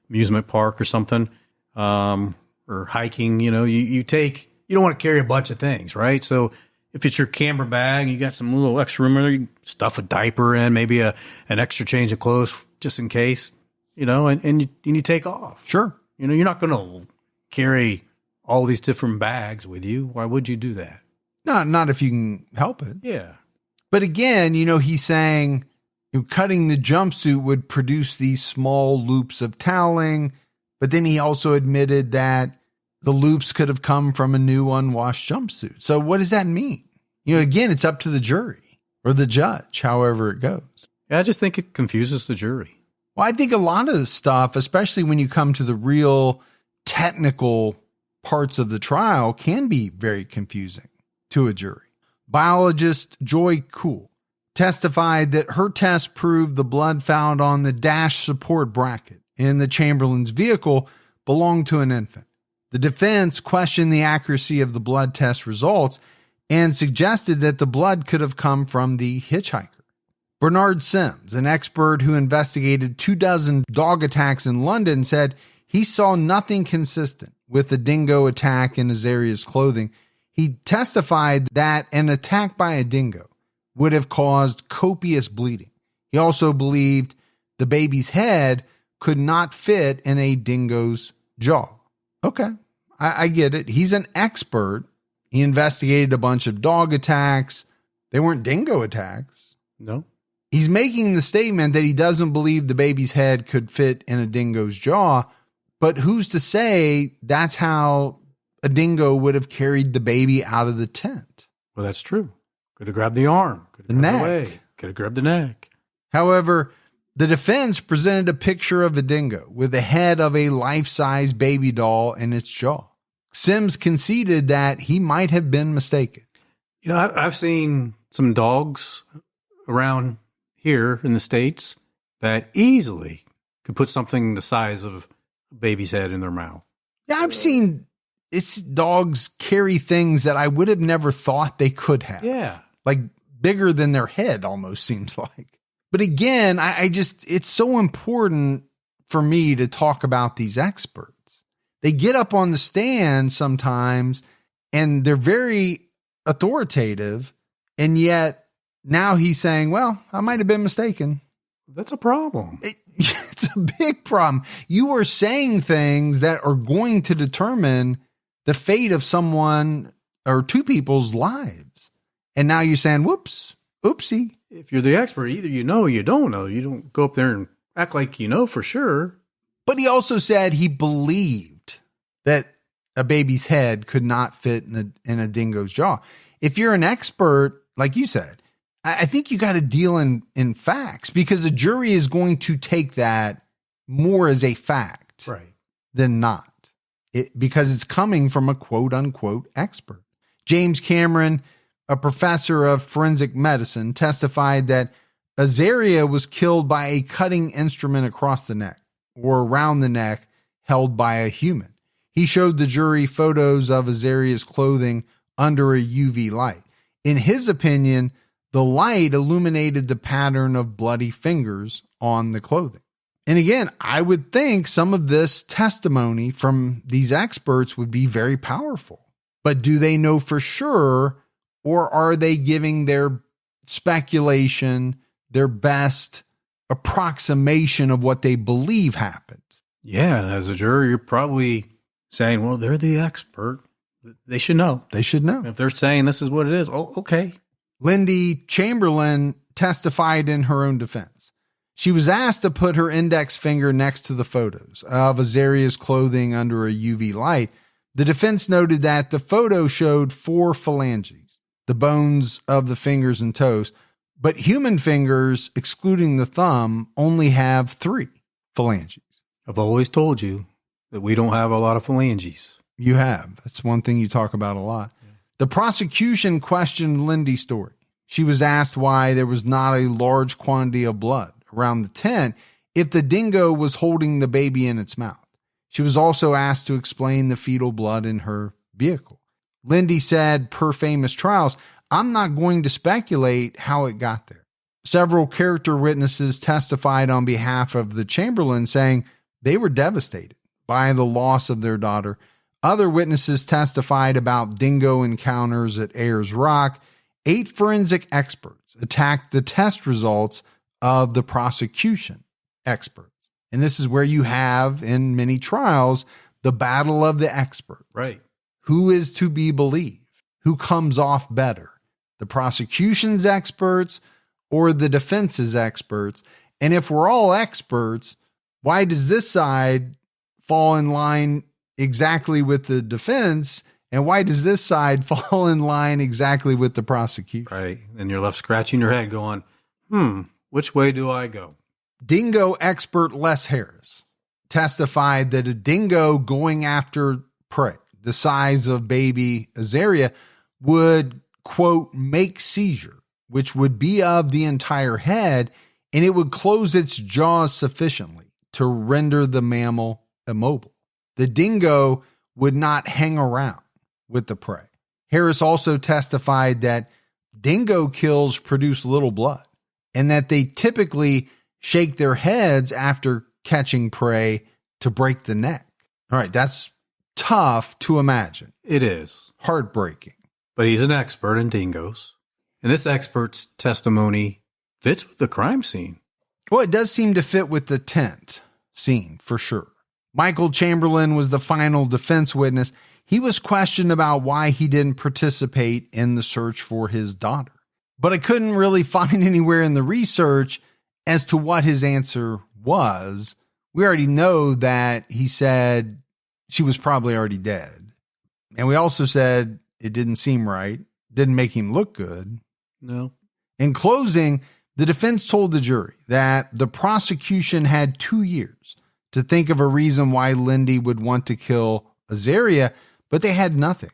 amusement park or something, or hiking, you don't want to carry a bunch of things, right? So if it's your camera bag, you got some little extra room there, you stuff a diaper in, maybe an extra change of clothes just in case, and you take off. Sure. You're not going to carry all these different bags with you. Why would you do that? Not if you can help it. Yeah. But again, he's saying cutting the jumpsuit would produce these small loops of toweling. But then he also admitted that the loops could have come from a new unwashed jumpsuit. So what does that mean? Again, it's up to the jury or the judge, however it goes. Yeah, I just think it confuses the jury. Well, I think a lot of the stuff, especially when you come to the real technical parts of the trial, can be very confusing to a jury. Biologist Joy Kuhl testified that her test proved the blood found on the dash support bracket in the Chamberlain's vehicle belonged to an infant. The defense questioned the accuracy of the blood test results and suggested that the blood could have come from the hitchhiker. Bernard Sims, an expert who investigated 24 dog attacks in London, said he saw nothing consistent with the dingo attack in Azaria's clothing. He testified that an attack by a dingo would have caused copious bleeding. He also believed the baby's head could not fit in a dingo's jaw. Okay, I get it. He's an expert. He investigated a bunch of dog attacks. They weren't dingo attacks. No. He's making the statement that he doesn't believe the baby's head could fit in a dingo's jaw, but who's to say that's how a dingo would have carried the baby out of the tent? Well, that's true. Could have grabbed the arm. Could have grabbed the leg. Could have grabbed the neck. However, the defense presented a picture of a dingo with the head of a life-size baby doll in its jaw. Sims conceded that he might have been mistaken. I've seen some dogs around here in the States that easily could put something the size of a baby's head in their mouth. Yeah, I've seen dogs carry things that I would have never thought they could have. Yeah. Like bigger than their head almost seems like. But again, I just, it's so important for me to talk about these experts. They get up on the stand sometimes and they're very authoritative. And yet now he's saying, well, I might have been mistaken. That's a problem. It's a big problem. You are saying things that are going to determine the fate of someone or two people's lives. And now you're saying, whoops, oopsie. If you're the expert, either you know or you don't know. You don't go up there and act like you know for sure. But he also said he believed that a baby's head could not fit in a dingo's jaw. If you're an expert, like you said, I think you got to deal in facts, because the jury is going to take that more as a fact than not, because it's coming from a quote unquote expert. James Cameron, a professor of forensic medicine, testified that Azaria was killed by a cutting instrument across the neck or around the neck held by a human. He showed the jury photos of Azaria's clothing under a UV light. In his opinion, the light illuminated the pattern of bloody fingers on the clothing. And again, I would think some of this testimony from these experts would be very powerful. But do they know for sure, or are they giving their speculation, their best approximation of what they believe happened? Yeah, as a juror, you're probably saying, well, they're the expert. They should know. They should know. If they're saying this is what it is, oh, okay. Lindy Chamberlain testified in her own defense. She was asked to put her index finger next to the photos of Azaria's clothing under a UV light. The defense noted that the photo showed 4 phalanges, the bones of the fingers and toes, but human fingers, excluding the thumb, only have 3 phalanges. I've always told you that we don't have a lot of phalanges. You have. That's one thing you talk about a lot. Yeah. The prosecution questioned Lindy's story. She was asked why there was not a large quantity of blood around the tent if the dingo was holding the baby in its mouth. She was also asked to explain the fetal blood in her vehicle. Lindy said, per famous trials, I'm not going to speculate how it got there. Several character witnesses testified on behalf of the Chamberlain, saying they were devastated by the loss of their daughter. Other witnesses testified about dingo encounters at Ayers Rock. 8 forensic experts attacked the test results of the prosecution experts. And this is where you have, in many trials, the battle of the expert. Right. Who is to be believed? Who comes off better? The prosecution's experts or the defense's experts? And if we're all experts, why does this side fall in line exactly with the defense? And why does this side fall in line exactly with the prosecution? Right. And you're left scratching your head going, which way do I go? Dingo expert Les Harris testified that a dingo going after prey, the size of baby Azaria, would, quote, make seizure, which would be of the entire head, and it would close its jaws sufficiently to render the mammal immobile. The dingo would not hang around with the prey. Harris also testified that dingo kills produce little blood and that they typically shake their heads after catching prey to break the neck. All right, that's tough to imagine. It is. Heartbreaking. But he's an expert in dingoes. And this expert's testimony fits with the crime scene. Well, it does seem to fit with the tent scene for sure. Michael Chamberlain was the final defense witness. He was questioned about why he didn't participate in the search for his daughter. But I couldn't really find anywhere in the research as to what his answer was. We already know that he said she was probably already dead. And we also said it didn't seem right, didn't make him look good. No. In closing, the defense told the jury that the prosecution had 2 years to think of a reason why Lindy would want to kill Azaria, but they had nothing.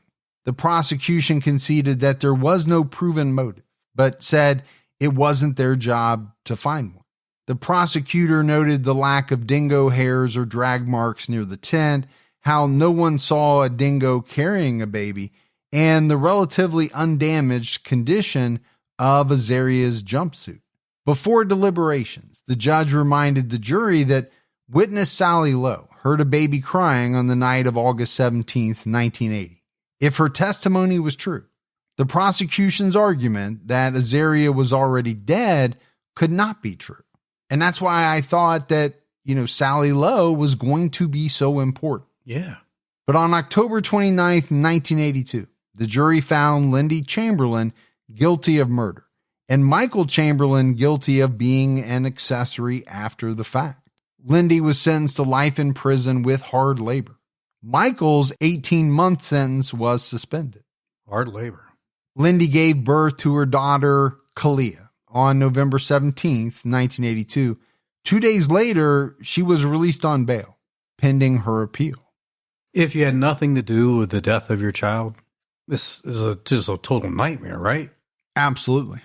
The prosecution conceded that there was no proven motive, but said it wasn't their job to find one. The prosecutor noted the lack of dingo hairs or drag marks near the tent, how no one saw a dingo carrying a baby, and the relatively undamaged condition of Azaria's jumpsuit. Before deliberations, the judge reminded the jury that witness Sally Lowe heard a baby crying on the night of August 17th, 1980. If her testimony was true, the prosecution's argument that Azaria was already dead could not be true. And that's why I thought that, Sally Lowe was going to be so important. Yeah. But on October 29th, 1982, the jury found Lindy Chamberlain guilty of murder and Michael Chamberlain guilty of being an accessory after the fact. Lindy was sentenced to life in prison with hard labor. Michael's 18-month sentence was suspended. Hard labor. Lindy gave birth to her daughter, Kalia, on November 17th, 1982. 2 days later, she was released on bail, pending her appeal. If you had nothing to do with the death of your child, this is just a total nightmare, right? Absolutely.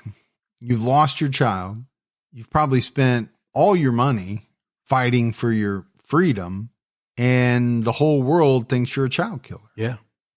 You've lost your child. You've probably spent all your money fighting for your freedom, and the whole world thinks you're a child killer. Yeah.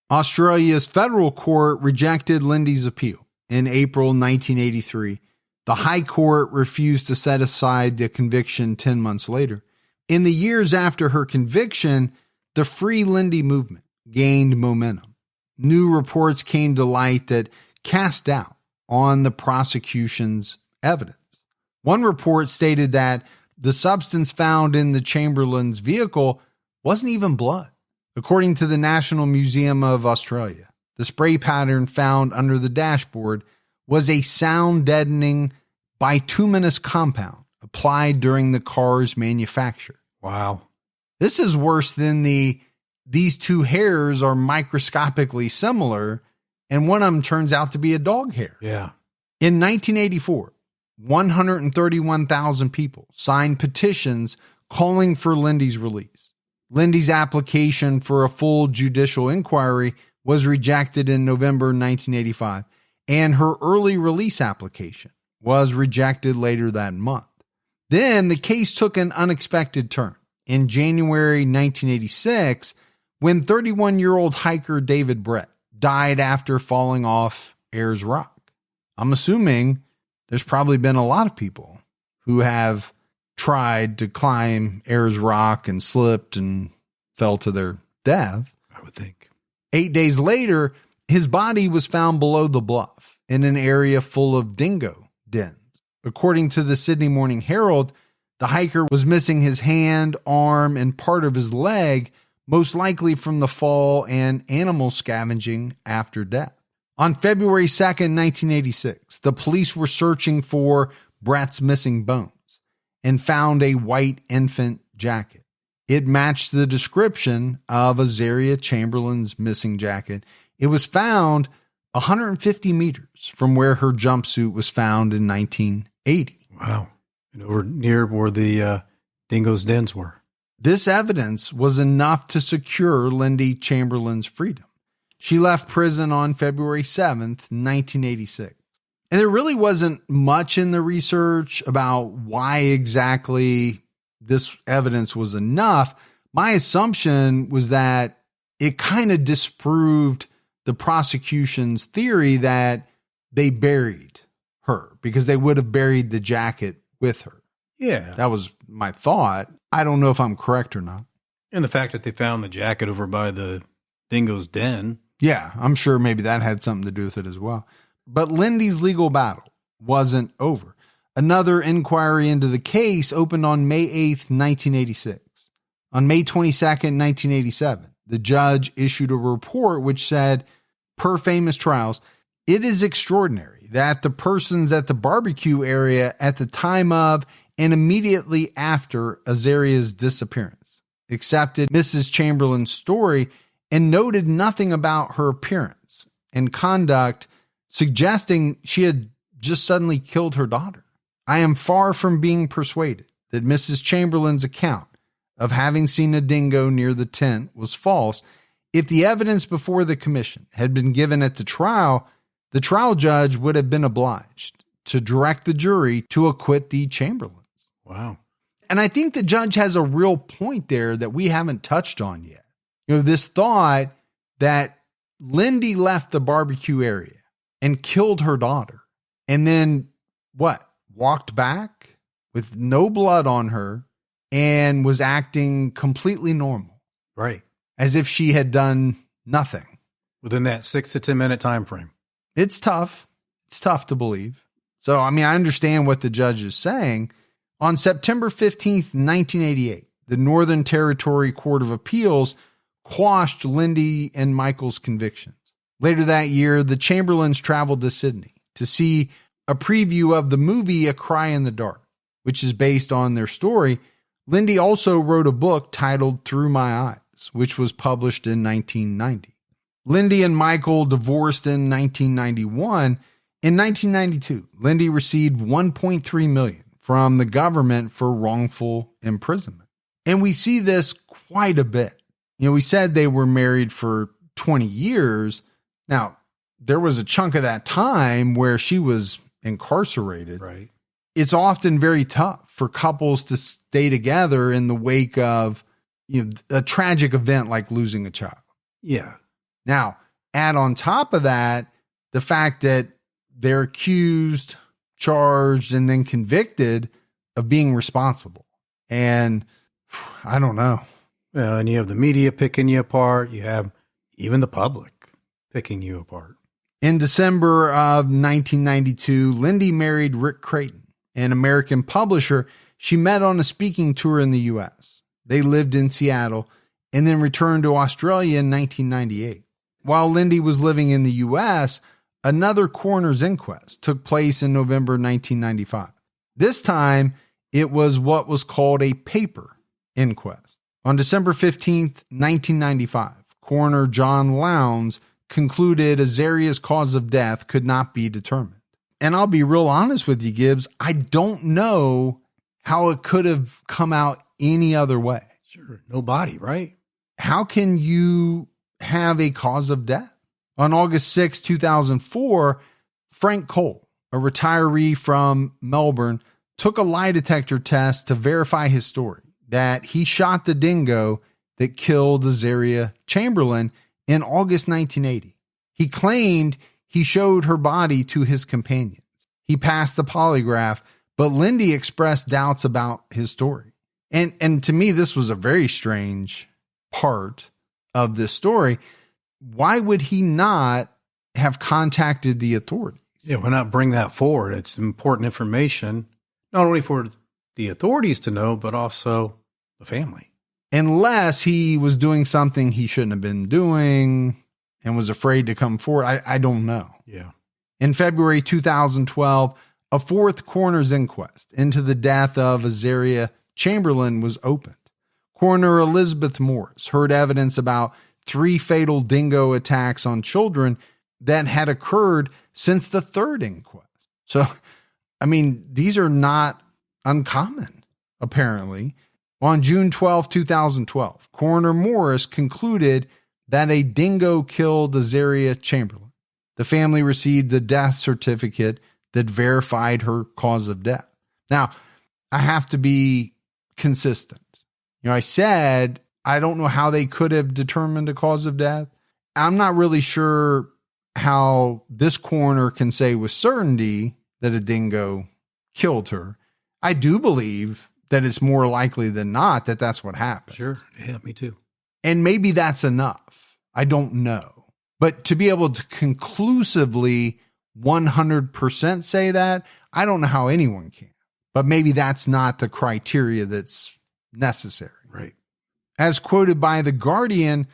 Australia's federal court rejected Lindy's appeal in April 1983. The High Court refused to set aside the conviction 10 months later. In the years after her conviction, the Free Lindy movement gained momentum. New reports came to light that cast doubt on the prosecution's evidence. One report stated that the substance found in the Chamberlain's vehicle wasn't even blood. According to the National Museum of Australia, the spray pattern found under the dashboard was a sound-deadening bituminous compound applied during the car's manufacture. Wow. This is worse than these two hairs are microscopically similar, and one of them turns out to be a dog hair. Yeah. In 1984, 131,000 people signed petitions calling for Lindy's release. Lindy's application for a full judicial inquiry was rejected in November 1985, and her early release application was rejected later that month. Then the case took an unexpected turn in January 1986 when 31-year-old hiker David Brett died after falling off Ayers Rock. I'm assuming there's probably been a lot of people who have tried to climb Ayers Rock and slipped and fell to their death. I would think. 8 days later, his body was found below the bluff in an area full of dingo dens. According to the Sydney Morning Herald, the hiker was missing his hand, arm, and part of his leg, most likely from the fall and animal scavenging after death. On February 2nd, 1986, the police were searching for Brett's missing bones and found a white infant jacket. It matched the description of Azaria Chamberlain's missing jacket. It was found 150 meters from where her jumpsuit was found in 1980. Wow. And over near where the dingo's dens were. This evidence was enough to secure Lindy Chamberlain's freedom. She left prison on February 7th, 1986. And there really wasn't much in the research about why exactly this evidence was enough. My assumption was that it kind of disproved the prosecution's theory that they buried her because they would have buried the jacket with her. Yeah. That was my thought. I don't know if I'm correct or not. And the fact that they found the jacket over by the dingo's den. Yeah, I'm sure maybe that had something to do with it as well. But Lindy's legal battle wasn't over. Another inquiry into the case opened on May 8th, 1986. On May 22nd, 1987, the judge issued a report which said, per famous trials, it is extraordinary that the persons at the barbecue area at the time of and immediately after Azaria's disappearance accepted Mrs. Chamberlain's story and noted nothing about her appearance and conduct, suggesting she had just suddenly killed her daughter. I am far from being persuaded that Mrs. Chamberlain's account of having seen a dingo near the tent was false. If the evidence before the commission had been given at the trial judge would have been obliged to direct the jury to acquit the Chamberlains. Wow. And I think the judge has a real point there that we haven't touched on yet. This thought that Lindy left the barbecue area and killed her daughter and then walked back with no blood on her and was acting completely normal, Right. as if she had done nothing. Within that 6 to 10 minute time frame. It's tough. It's tough to believe. So, I mean, I understand what the judge is saying. On September 15th, 1988, the Northern Territory Court of Appeals quashed Lindy and Michael's convictions. Later that year, the Chamberlains traveled to Sydney to see a preview of the movie A Cry in the Dark, which is based on their story. Lindy also wrote a book titled Through My Eyes, which was published in 1990. Lindy and Michael divorced in 1991. In 1992, Lindy received $1.3 million from the government for wrongful imprisonment. And we see this quite a bit. You know, we said they were married for 20 years. Now, there was a chunk of that time where she was incarcerated. Right. It's often very tough for couples to stay together in the wake of, you know, a tragic event like losing a child. Yeah. Now, add on top of that, the fact that they're accused, charged, and then convicted of being responsible. And I don't know. Well, and you have the media picking you apart. You have even the public picking you apart. In December of 1992, Lindy married Rick Creighton, an American publisher she met on a speaking tour in the U.S. They lived in Seattle and then returned to Australia in 1998. While Lindy was living in the U.S., another coroner's inquest took place in November 1995. This time, it was what was called a paper inquest. On December 15th, 1995, coroner John Lowndes concluded Azaria's cause of death could not be determined. And I'll be real honest with you, Gibbs, I don't know how it could have come out any other way. Sure. No body, right? How can you have a cause of death? On August 6, 2004, Frank Cole, a retiree from Melbourne, took a lie detector test to verify his story that he shot the dingo that killed Azaria Chamberlain in August 1980. He claimed he showed her body to his companions. He passed the polygraph, but Lindy expressed doubts about his story. And to me, this was a very strange part of this story. Why would he not have contacted the authorities? Yeah, why not bring that forward? It's important information, not only for the authorities to know, but also the family. Unless he was doing something he shouldn't have been doing and was afraid to come forward. I don't know. Yeah. In February 2012, a fourth coroner's inquest into the death of Azaria Chamberlain was opened. Coroner Elizabeth Morris heard evidence about 3 fatal dingo attacks on children that had occurred since the third inquest. So, I mean, these are not uncommon, apparently. On June 12, 2012, Coroner Morris concluded that a dingo killed Azaria Chamberlain. The family received a death certificate that verified her cause of death. Now, I have to be consistent. You know, I said, I don't know how they could have determined a cause of death. I'm not really sure how this coroner can say with certainty that a dingo killed her. I do believe that it's more likely than not that that's what happened. Sure. Yeah, me too. And maybe that's enough. I don't know. But to be able to conclusively 100% say that, I don't know how anyone can. But maybe that's not the criteria that's necessary. Right. As quoted by The Guardian,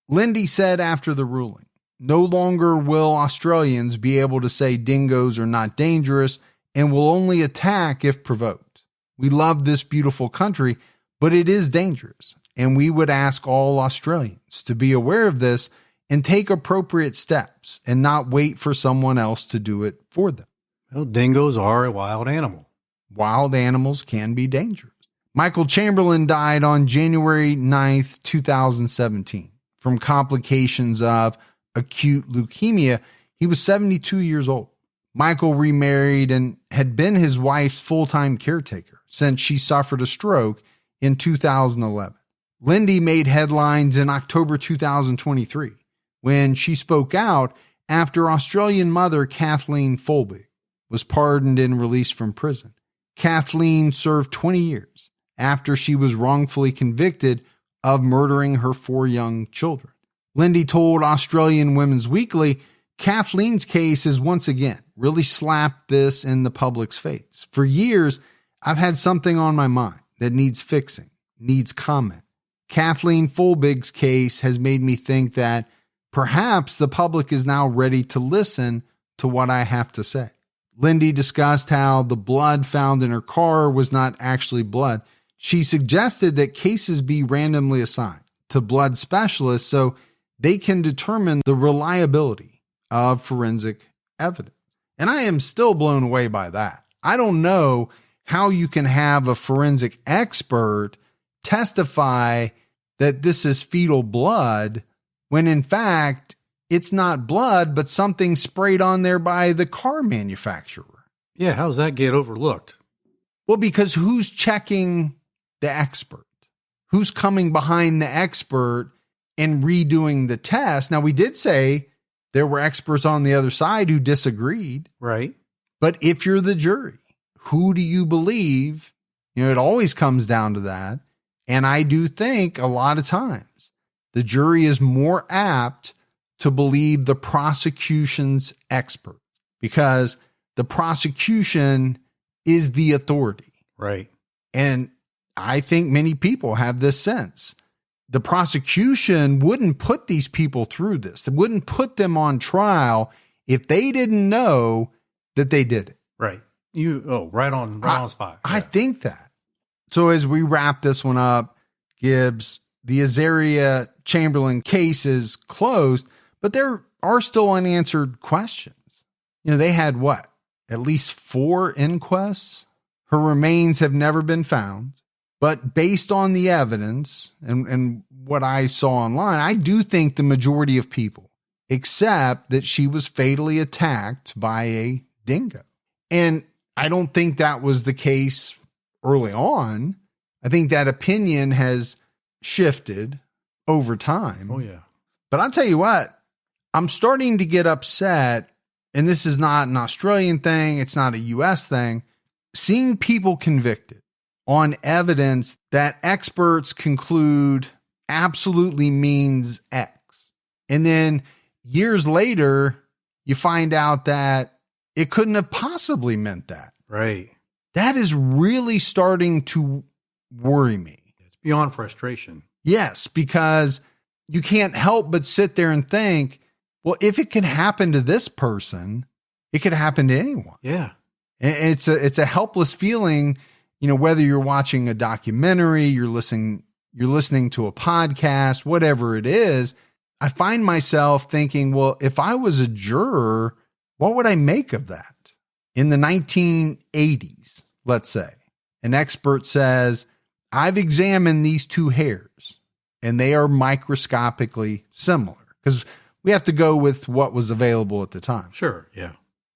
Lindy said after the ruling, "No longer will Australians be able to say dingoes are not dangerous and will only attack if provoked. We love this beautiful country, but it is dangerous, and we would ask all Australians to be aware of this and take appropriate steps and not wait for someone else to do it for them." Well, dingoes are a wild animal. Wild animals can be dangerous. Michael Chamberlain died on January 9th, 2017 from complications of acute leukemia. He was 72 years old. Michael remarried and had been his wife's full-time caretaker since she suffered a stroke in 2011. Lindy made headlines in October 2023 when she spoke out after Australian mother Kathleen Folbig was pardoned and released from prison. Kathleen served 20 years after she was wrongfully convicted of murdering her 4 young children. Lindy told Australian Women's Weekly, Kathleen's case has once again really slapped this in the public's face. For years, I've had something on my mind that needs fixing, needs comment. Kathleen Folbig's case has made me think that perhaps the public is now ready to listen to what I have to say. Lindy discussed how the blood found in her car was not actually blood. She suggested that cases be randomly assigned to blood specialists so they can determine the reliability of forensic evidence. And I am still blown away by that. I don't know how you can have a forensic expert testify that this is fetal blood when in fact it's not blood, but something sprayed on there by the car manufacturer. Yeah, how does that get overlooked? Well, because who's checking the expert? Who's coming behind the expert and redoing the test? Now, we did say there were experts on the other side who disagreed. Right. But if you're the jury, who do you believe? It always comes down to that. And I do think a lot of times the jury is more apt to believe the prosecution's expert because the prosecution is the authority. Right. And I think many people have this sense. The prosecution wouldn't put these people through this. It wouldn't put them on trial if they didn't know that they did it. Right. Right on spot. Yeah. I think that. So as we wrap this one up, Gibbs, the Azaria Chamberlain case is closed, but there are still unanswered questions. They had what? At least 4 inquests? Her remains have never been found. But based on the evidence and what I saw online, I do think the majority of people accept that she was fatally attacked by a dingo. And I don't think that was the case early on. I think that opinion has shifted over time. Oh, yeah. But I'll tell you what, I'm starting to get upset, and this is not an Australian thing, it's not a US thing, seeing people convicted on evidence that experts conclude absolutely means X. And then years later, you find out that it couldn't have possibly meant that. Right. That is really starting to worry me. It's beyond frustration. Yes, because you can't help but sit there and think, well, if it can happen to this person, it could happen to anyone. Yeah. And it's a helpless feeling, whether you're watching a documentary, you're listening to a podcast, whatever it is. I find myself thinking, well, if I was a juror, what would I make of that? In the 1980s, let's say, an expert says, I've examined these 2 hairs and they are microscopically similar, because we have to go with what was available at the time. Sure. Yeah.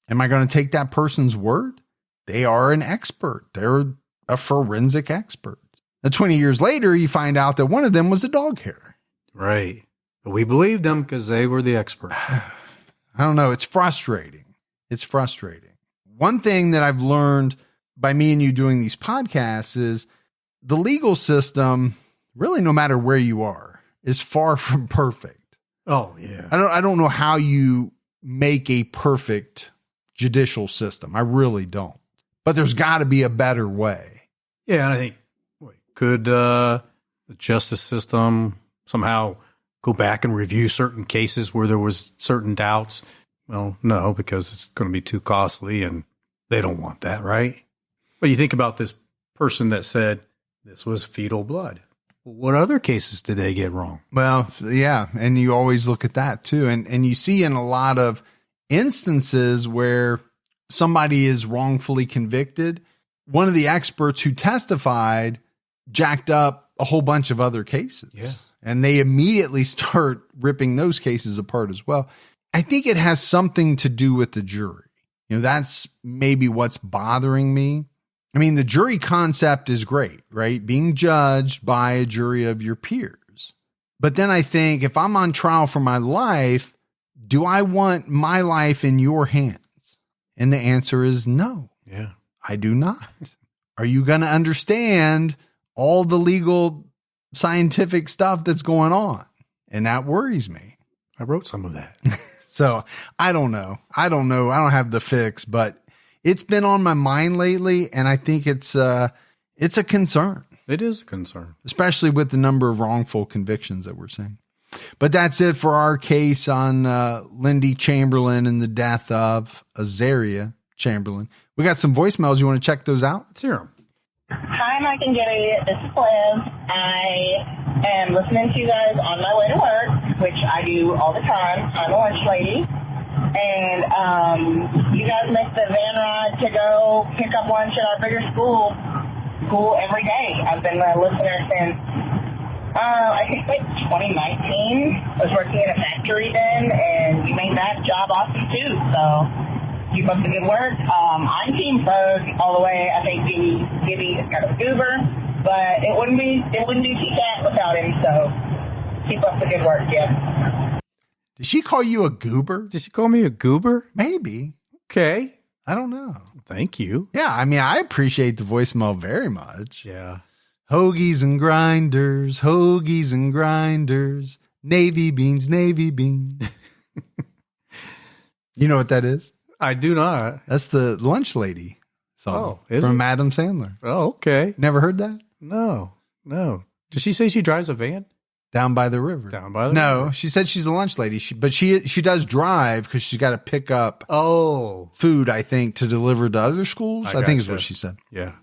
Am I going to take that person's word? They are an expert. They're a forensic expert. Now, 20 years later, you find out that one of them was a dog hair. Right. But we believed them because they were the expert. I don't know. It's frustrating. It's frustrating. One thing that I've learned by me and you doing these podcasts is the legal system, really no matter where you are, is far from perfect. Oh, yeah. I don't know how you make a perfect judicial system. I really don't. But there's got to be a better way. Yeah, and I think, could the justice system somehow go back and review certain cases where there was certain doubts? Well, no, because it's going to be too costly and they don't want that, right? But you think about this person that said this was fetal blood. What other cases did they get wrong? Well, yeah, and you always look at that too. And you see in a lot of instances where somebody is wrongfully convicted, one of the experts who testified jacked up a whole bunch of other cases. Yeah. And they immediately start ripping those cases apart as well. I think it has something to do with the jury. That's maybe what's bothering me. I mean, the jury concept is great, right? Being judged by a jury of your peers. But then I think if I'm on trial for my life, do I want my life in your hands? And the answer is no. Yeah. I do not. Are you going to understand all the legal scientific stuff that's going on? And that worries me. I wrote some of that. So I don't know. I don't have the fix, but it's been on my mind lately. And I think it's a concern. It is a concern, especially with the number of wrongful convictions that we're seeing. But that's it for our case on Lindy Chamberlain and the death of Azaria Chamberlain. We got some voicemails. You want to check those out? Let's hear them. Hi, Mike and Gibby. This is Liz. I am listening to you guys on my way to work, which I do all the time. I'm a lunch lady. And you guys make the van ride to go pick up lunch at our bigger school every day. I've been a listener since, I think like 2019. I was working in a factory then, and you made that job awesome too. So keep up the good work. I'm Team Ferg all the way. I think Gibby is kind of a goober, but it wouldn't be TCAT without him. So keep up the good work, yeah. Did she call you a goober? Did she call me a goober? Maybe. Okay. I don't know. Thank you. Yeah, I mean, I appreciate the voicemail very much. Yeah. Hoagies and grinders, Navy beans. You know what that is? I do not. That's the lunch lady song from Adam Sandler. Oh, okay. Never heard that? No. Did she say she drives a van? Down by the river. No, she said she's a lunch lady. But she does drive because she's got to pick up food, I think, to deliver to other schools. I think is what she said. Yeah.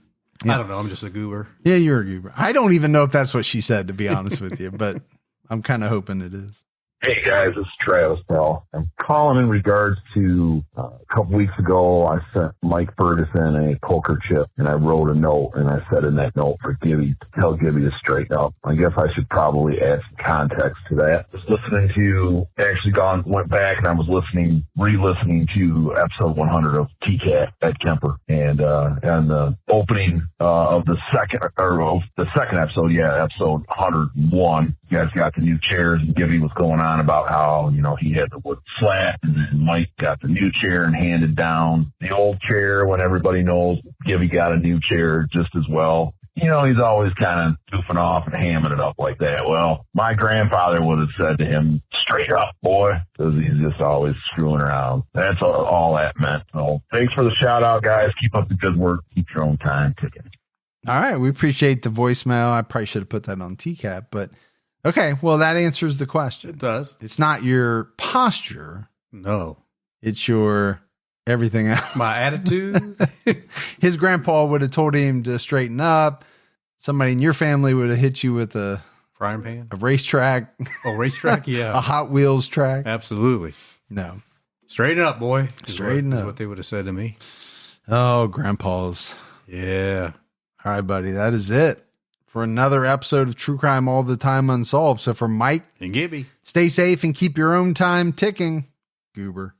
I don't know. I'm just a goober. Yeah, you're a goober. I don't even know if that's what she said, to be honest with you, but I'm kind of hoping it is. Hey guys, it's Travis Bell. I'm calling in regards to a couple weeks ago, I sent Mike Ferguson a poker chip and I wrote a note and I said in that note for Gibby to tell Gibby to straighten up. I guess I should probably add some context to that. I was listening to, went back and I was re-listening to episode 100 of TCAT, Ed Kemper, and the opening of the second episode, episode 101, you guys got the new chairs and Gibby was going on about how, he had the wood flat and then Mike got the new chair and handed down the old chair when everybody knows Gibby got a new chair just as well. He's always kind of goofing off and hamming it up like that. Well, my grandfather would have said to him, straight up, boy, because he's just always screwing around. That's all that meant. So thanks for the shout out, guys. Keep up the good work. Keep your own time ticking. All right. We appreciate the voicemail. I probably should have put that on TCAP, but okay, well, that answers the question. It does. It's not your posture. No. It's your everything else. My attitude. His grandpa would have told him to straighten up. Somebody in your family would have hit you with a frying pan, a racetrack. Oh, racetrack, yeah. A Hot Wheels track. Absolutely. No. Straighten up, boy. Straighten up. Is what they would have said to me. Oh, grandpas. Yeah. All right, buddy. That is it for another episode of True Crime All the Time Unsolved. So for Mike and Gibby, stay safe and keep your own time ticking, goober.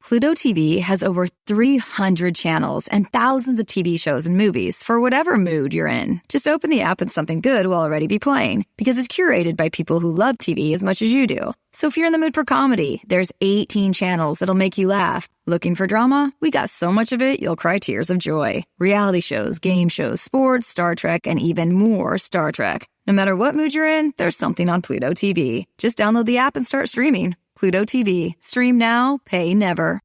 Pluto TV has over 300 channels and thousands of TV shows and movies for whatever mood you're in. Just open the app and something good will already be playing because it's curated by people who love TV as much as you do. So if you're in the mood for comedy, there's 18 channels that'll make you laugh. Looking for drama? We got so much of it, you'll cry tears of joy. Reality shows, game shows, sports, Star Trek, and even more Star Trek. No matter what mood you're in, there's something on Pluto TV. Just download the app and start streaming. Pluto TV. Stream now, pay never.